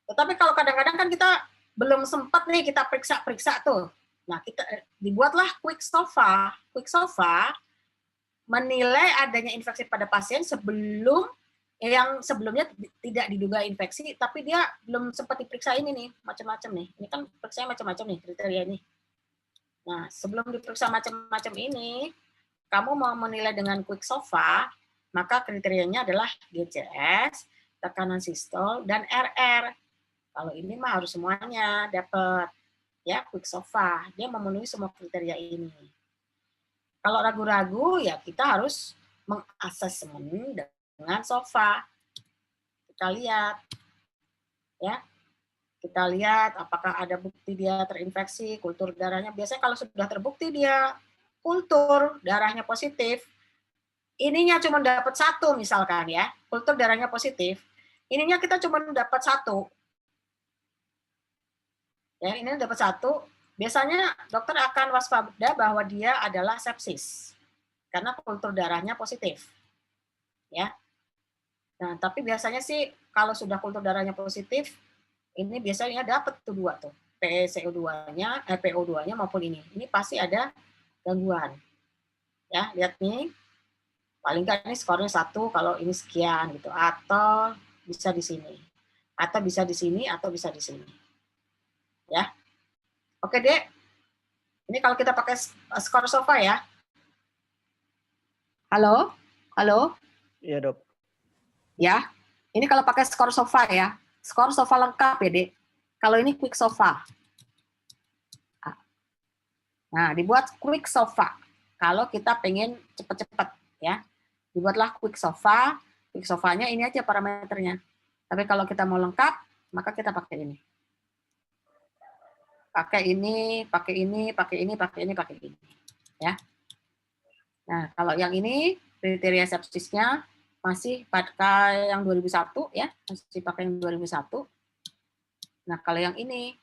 Tetapi kalau kadang-kadang kan kita belum sempat nih kita periksa-periksa tuh. Nah, kita dibuatlah quick SOFA. Quick SOFA menilai adanya infeksi pada pasien sebelum yang sebelumnya tidak diduga infeksi, tapi dia belum sempat diperiksa ini nih, macam-macam nih. Ini kan periksanya macam-macam nih kriteria ini. Nah, sebelum diperiksa macam-macam ini, kamu mau menilai dengan quick SOFA, maka kriterianya adalah GCS, tekanan sistol, dan RR. Kalau ini mah harus semuanya dapat. Ya, quick SOFA. Dia memenuhi semua kriteria ini. Kalau ragu-ragu, ya kita harus mengasesmen dengan SOFA. Kita lihat. Ya, kita lihat apakah ada bukti dia terinfeksi, kultur darahnya. Biasanya kalau sudah terbukti dia kultur darahnya positif, ininya cuma dapat 1 misalkan ya, kultur darahnya positif, ininya kita cuma dapat 1. Ya, ini dapat 1. Biasanya dokter akan waspada bahwa dia adalah sepsis karena kultur darahnya positif. Ya. Nah, tapi biasanya sih kalau sudah kultur darahnya positif, ini biasanya dapat tuh 2 tuh. PeCO2-nya, PO2-nya maupun ini. Ini pasti ada gangguan. Ya, lihat nih. Paling nggak ini skornya 1 kalau ini sekian gitu, atau bisa di sini, atau bisa di sini, atau bisa di sini. Ya, oke Dek. Ini kalau kita pakai skor SOFA ya. Halo, halo. Iya dok. Ya, ini kalau pakai skor SOFA ya. Skor SOFA lengkap ya Dek. Kalau ini quick SOFA. Nah, dibuat quick SOFA. Kalau kita pengen cepat-cepat ya. Dibuatlah quick SOFA. Quick SOFA-nya ini aja parameternya. Tapi kalau kita mau lengkap, maka kita pakai ini. Pakai ini, pakai ini, pakai ini, pakai ini, pakai ini. Ya. Nah, kalau yang ini kriteria sepsisnya masih pakai yang 2001 ya, masih pakai yang 2001. Nah, kalau yang ini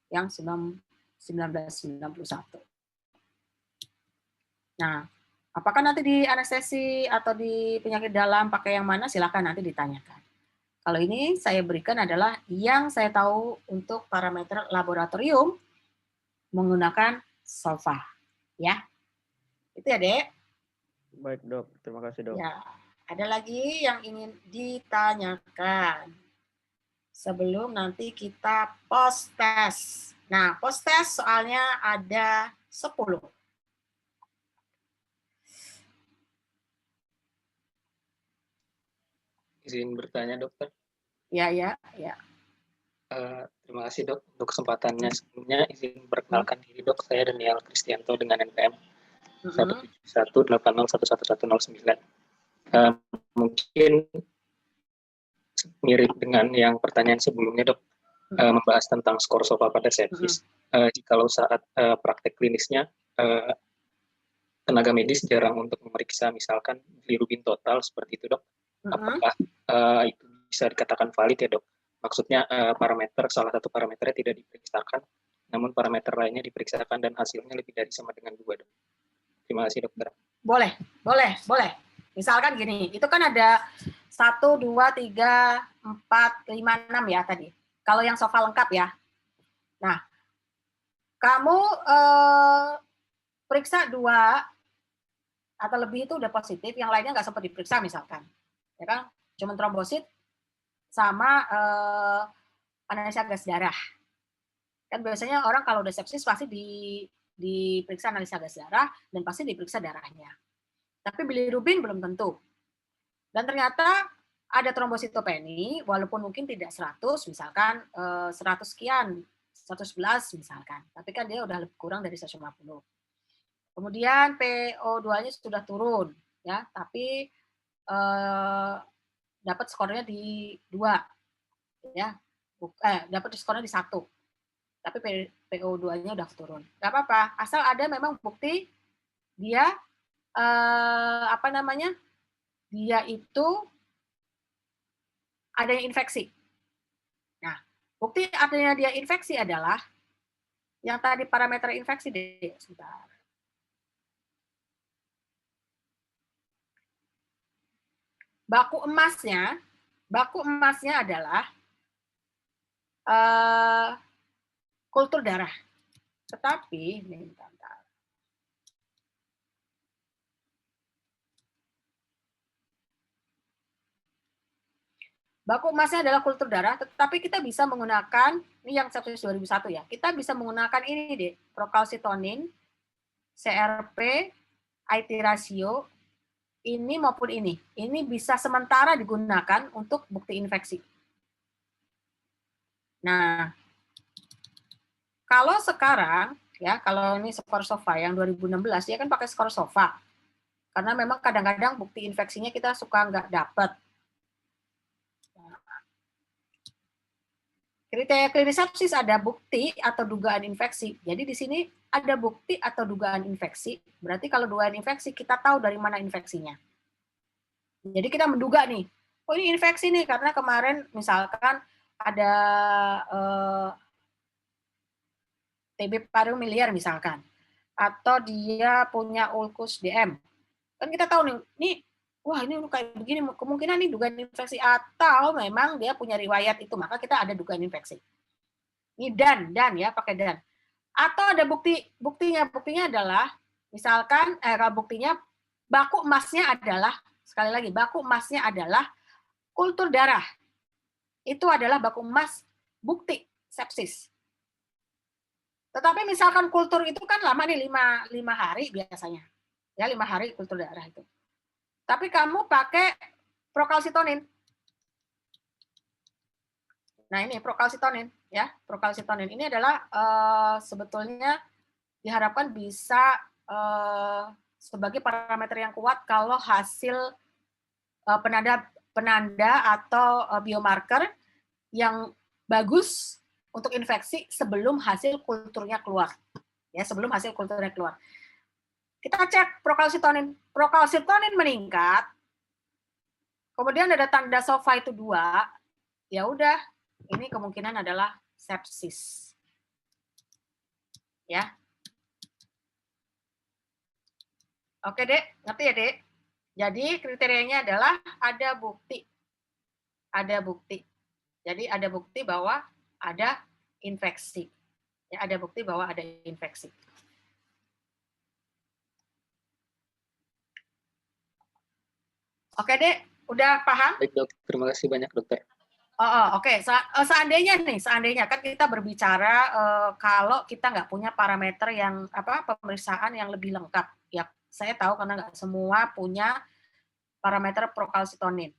yang 1991. Nah, apakah nanti di anestesi atau di penyakit dalam pakai yang mana? Silakan nanti ditanyakan. Kalau ini saya berikan adalah yang saya tahu untuk parameter laboratorium menggunakan SOFA. Ya, itu ya Dek. Baik dok, terima kasih dok. Ya, ada lagi yang ingin ditanyakan sebelum nanti kita post test. Nah, post test soalnya ada 10. Izin bertanya dokter. Ya. Terima kasih dok untuk kesempatannya. Sebelumnya izin perkenalkan diri dok, saya Daniel Kristianto dengan NPM 17180111009. Mungkin mirip dengan yang pertanyaan sebelumnya dok, membahas tentang skor SOFA pada sepsis. Jikalau saat praktek klinisnya tenaga medis jarang untuk memeriksa misalkan bilirubin total seperti itu dok, apakah itu bisa dikatakan valid ya dok? Maksudnya salah satu parameternya tidak diperiksakan, namun parameter lainnya diperiksakan dan hasilnya lebih dari sama dengan 2 dok. Terima kasih dokter. Boleh. Misalkan gini, itu kan ada 1, 2, 3, 4, 5, 6 ya tadi. Kalau yang SOFA lengkap ya. Nah, kamu periksa 2 atau lebih itu udah positif, yang lainnya nggak sempat diperiksa misalkan. Ya kan? Cuma trombosit sama analisa gas darah. Kan biasanya orang kalau udah sepsis pasti diperiksa analisa gas darah dan pasti diperiksa darahnya. Tapi bilirubin belum tentu. Dan ternyata ada trombositopeni, walaupun mungkin tidak 100, misalkan 100 sekian, 111 misalkan. Tapi kan dia udah lebih kurang dari 150. Kemudian PO2-nya sudah turun, ya, tapi dapat skornya di 2, ya, dapat skornya di 1, tapi PO2-nya udah turun. Nggak apa-apa, asal ada memang bukti dia dia itu adanya infeksi. Nah, bukti adanya dia infeksi adalah yang tadi parameter infeksi deh, sebentar. baku emasnya adalah kultur darah. Tetapi, baku emasnya adalah kultur darah, tetapi kita bisa menggunakan, ini yang sepsis 2001 ya, kita bisa menggunakan ini deh, procalcitonin, CRP, IT ratio, ini maupun ini. Ini bisa sementara digunakan untuk bukti infeksi. Nah, kalau sekarang, ya kalau ini skor SOFA yang 2016, dia kan pakai skor SOFA. Karena memang kadang-kadang bukti infeksinya kita suka nggak dapat. Kriteria klinis sepsis ada bukti atau dugaan infeksi. Jadi di sini ada bukti atau dugaan infeksi. Berarti kalau dugaan infeksi, kita tahu dari mana infeksinya. Jadi kita menduga nih, oh ini infeksi nih, karena kemarin misalkan ada TB paru miliar misalkan. Atau dia punya ulkus DM. Kan kita tahu nih, wah ini kayak begini, kemungkinan ini dugaan infeksi, atau memang dia punya riwayat itu, maka kita ada dugaan infeksi. Ini dan ya, pakai dan. Atau ada buktinya adalah, misalkan, buktinya baku emasnya adalah, sekali lagi, baku emasnya adalah kultur darah. Itu adalah baku emas bukti sepsis. Tetapi misalkan kultur itu kan lama nih, 5 hari biasanya. Ya, 5 hari kultur darah itu. Tapi kamu pakai procalcitonin. Nah, ini procalcitonin ya. Procalcitonin ini adalah sebetulnya diharapkan bisa sebagai parameter yang kuat kalau hasil penanda atau biomarker yang bagus untuk infeksi sebelum hasil kulturnya keluar. Ya, sebelum hasil kulturnya keluar. Kita cek procalcitonin. Procalcitonin meningkat, kemudian ada tanda SOFA itu 2, ya udah, ini kemungkinan adalah sepsis. Ya. Oke, Dek, ngerti ya, Dek? Jadi kriterianya adalah ada bukti. Ada bukti. Jadi ada bukti bahwa ada infeksi. Ya, ada bukti bahwa ada infeksi. Oke, Dek, udah paham? Baik, Dok. Terima kasih banyak, Dokter. Oke. Seandainya kan kita berbicara kalau kita nggak punya parameter yang pemeriksaan yang lebih lengkap. Ya, saya tahu karena nggak semua punya parameter procalcitonin.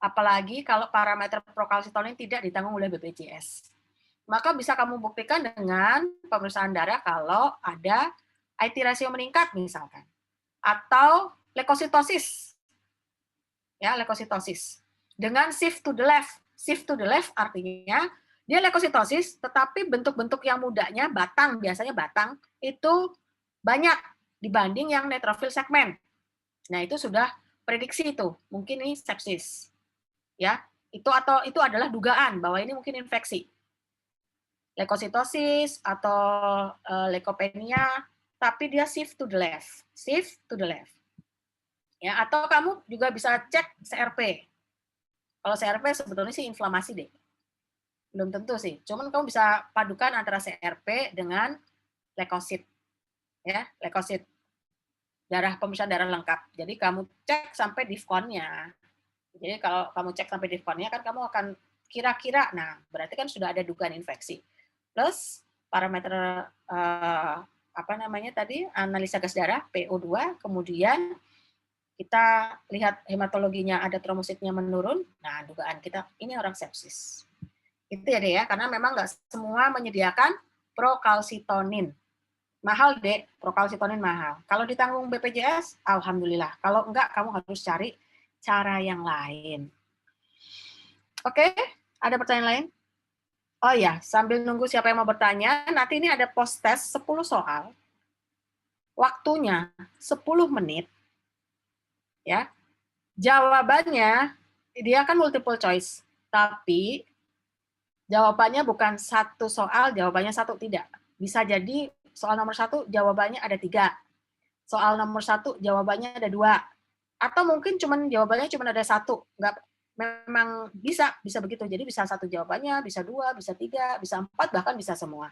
Apalagi kalau parameter procalcitonin tidak ditanggung oleh BPJS. Maka bisa kamu buktikan dengan pemeriksaan darah kalau ada IT ratio meningkat misalkan. Atau leukositosis. Ya, leukositosis. Dengan shift to the left. Shift to the left artinya dia leukositosis, tetapi bentuk-bentuk yang mudanya, biasanya batang, itu banyak dibanding yang neutrophil segmen. Nah, itu sudah prediksi itu. Mungkin ini sepsis. Ya, itu adalah dugaan bahwa ini mungkin infeksi. Leukositosis atau leukopenia, tapi dia shift to the left. Shift to the left. Ya, atau kamu juga bisa cek CRP. Kalau CRP sebetulnya sih inflamasi deh. Belum tentu sih. Cuman kamu bisa padukan antara CRP dengan leukosit. Ya, leukosit. Pemeriksaan darah lengkap. Jadi kamu cek sampai DIFCON-nya. Jadi kalau kamu cek sampai DIFCON-nya kan kamu akan kira-kira, nah berarti kan sudah ada dugaan infeksi. Plus parameter analisa gas darah PO2, kemudian kita lihat hematologinya ada trombositnya menurun, nah dugaan kita ini orang sepsis. Itu ya Dek ya, karena memang nggak semua menyediakan procalcitonin. Mahal Dek, procalcitonin mahal. Kalau ditanggung BPJS, alhamdulillah. Kalau enggak, kamu harus cari cara yang lain. Oke, ada pertanyaan lain? Oh ya, sambil nunggu siapa yang mau bertanya, nanti ini ada post test 10 soal. Waktunya 10 menit. Ya, jawabannya dia kan multiple choice, tapi jawabannya bukan 1 soal, jawabannya 1 tidak. Bisa jadi soal nomor 1 jawabannya ada 3, soal nomor 1 jawabannya ada 2, Atau mungkin jawabannya cuma ada satu, nggak, memang bisa begitu. Jadi bisa satu jawabannya, bisa dua, bisa tiga, bisa empat, bahkan bisa semua.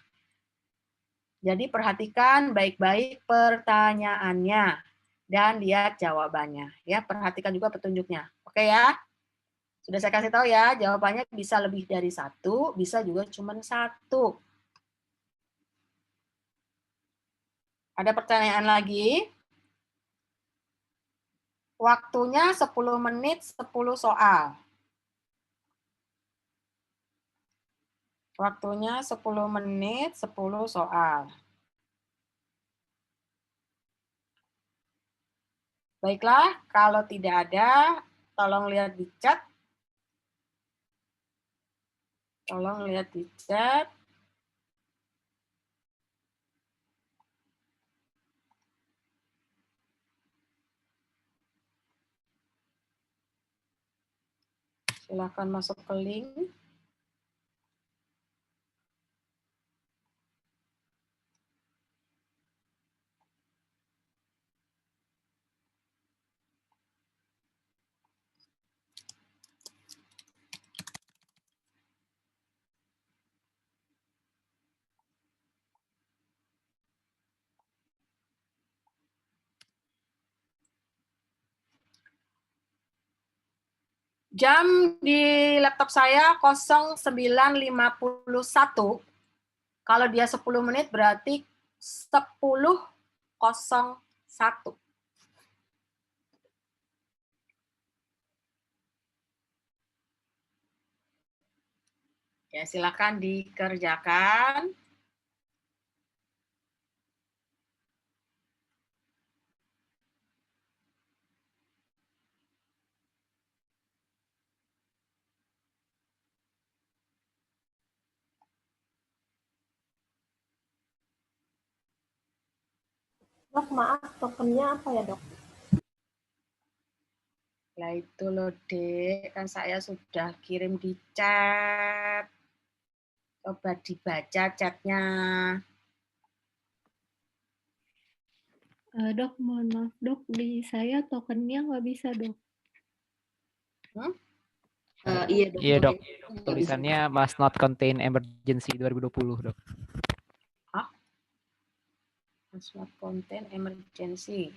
Jadi perhatikan baik-baik pertanyaannya dan lihat jawabannya. Ya, perhatikan juga petunjuknya. Oke ya? Sudah saya kasih tahu ya, jawabannya bisa lebih dari satu, bisa juga cuma satu. Ada pertanyaan lagi? Waktunya 10 menit, 10 soal. Waktunya 10 menit, 10 soal. Baiklah, kalau tidak ada, tolong lihat di chat. Tolong lihat di chat. Silakan masuk ke link. Jam di laptop saya 09.51. Kalau dia 10 menit berarti 10.01. Ya, silakan dikerjakan. Dok, maaf, tokennya apa ya, Dok? Lah itu loh, Dek. Kan saya sudah kirim di chat. Coba dibaca chatnya. Dok, mohon maaf, Dok. Di saya tokennya nggak bisa, Dok. Iya, Dok. Iya, Dok. Tulisannya must not contain emergency 2020, Dok. Must not contain emergency.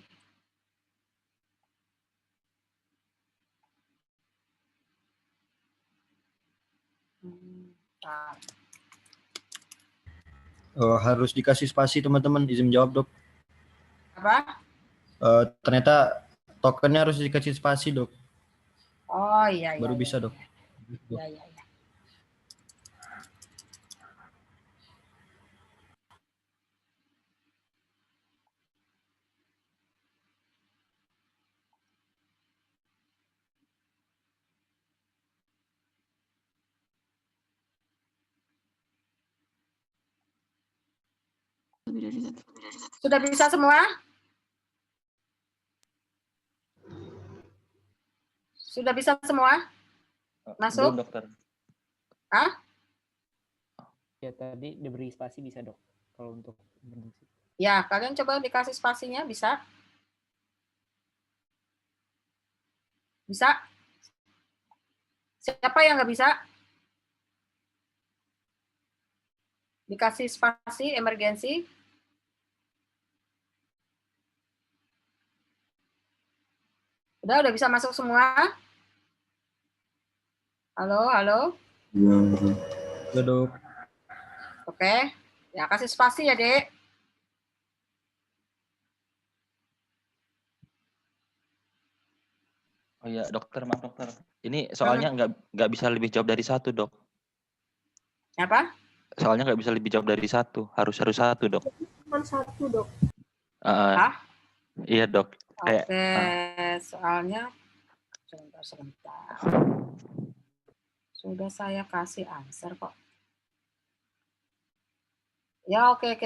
Harus dikasih spasi teman-teman, izin jawab, Dok. Apa? Ternyata tokennya harus dikasih spasi, Dok. Oh iya. Baru bisa, iya. Dok. Iya. Sudah bisa semua? Sudah bisa semua? Masuk? Belum, dokter. Ya, tadi diberi spasi bisa, Dok. Kalau untuk emergency. Ya, kalian coba dikasih spasinya, bisa? Bisa? Siapa yang nggak bisa? Dikasih spasi emergensi? Udah bisa masuk semua? Halo? Ya, Dok. Oke. Ya, kasih spasi ya, Dek. Oh iya, dokter, maaf dokter. Ini soalnya nggak bisa lebih jawab dari satu, Dok. Apa? Soalnya nggak bisa lebih jawab dari satu. Harus satu, Dok. Cuma satu, Dok. Iya, Dok. Oke, soalnya sebentar. Sudah saya kasih answer kok. Ya, oke.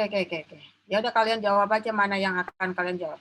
Ya udah, kalian jawab aja mana yang akan kalian jawab.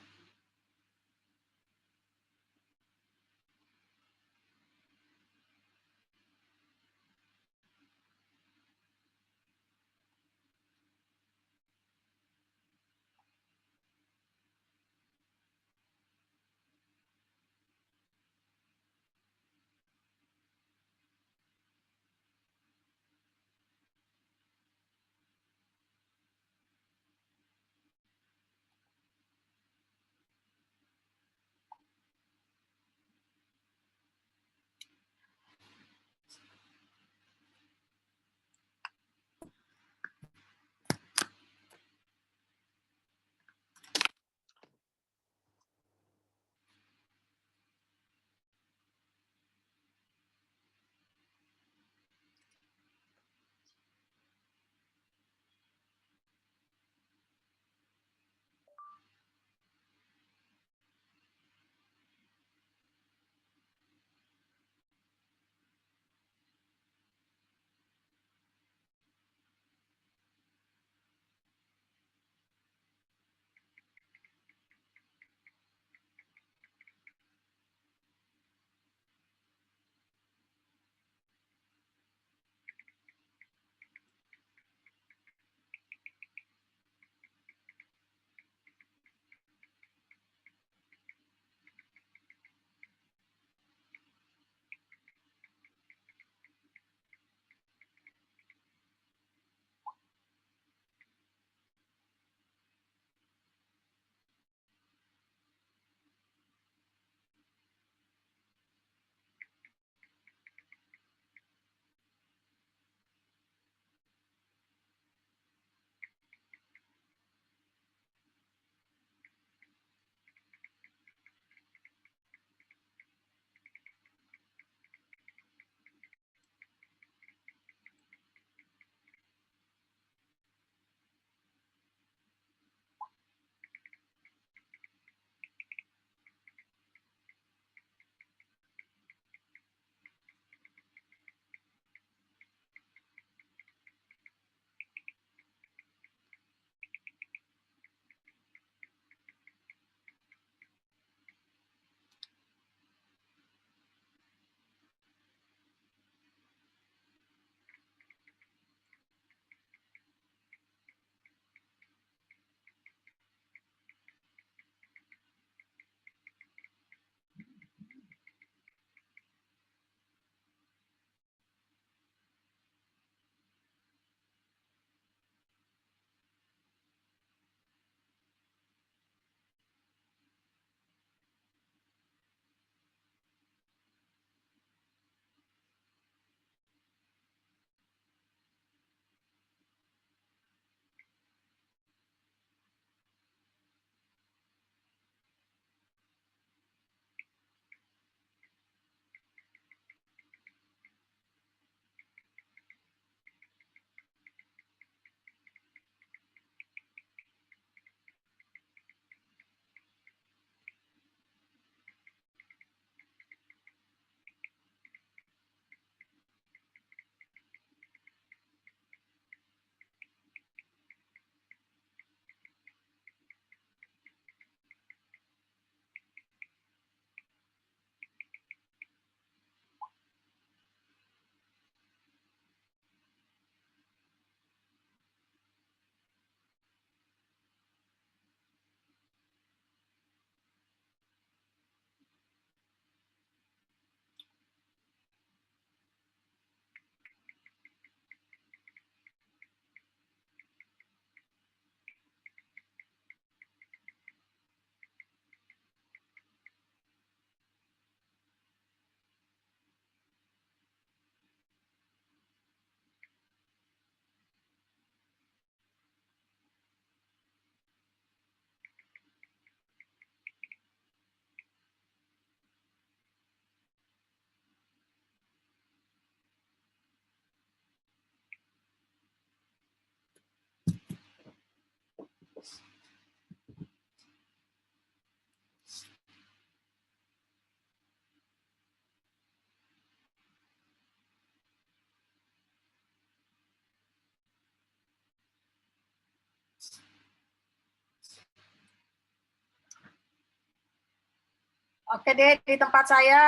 Oke deh, di tempat saya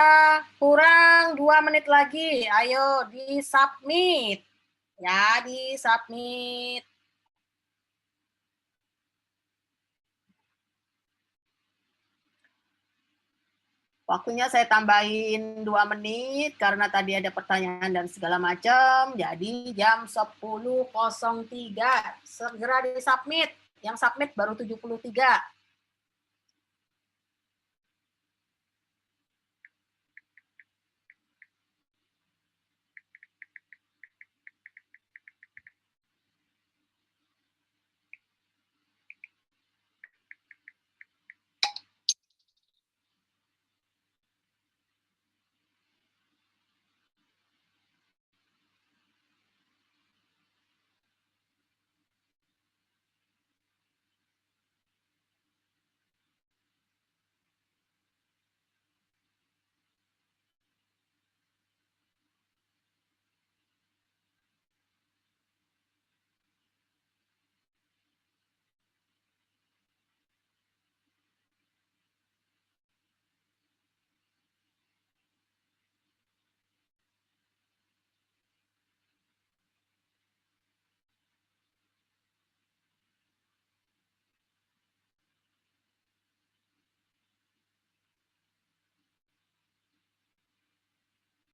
kurang 2 menit lagi. Ayo di-submit. Ya, di-submit. Waktunya saya tambahin 2 menit karena tadi ada pertanyaan dan segala macam. Jadi jam 10.03. Segera di-submit. Yang submit baru 73.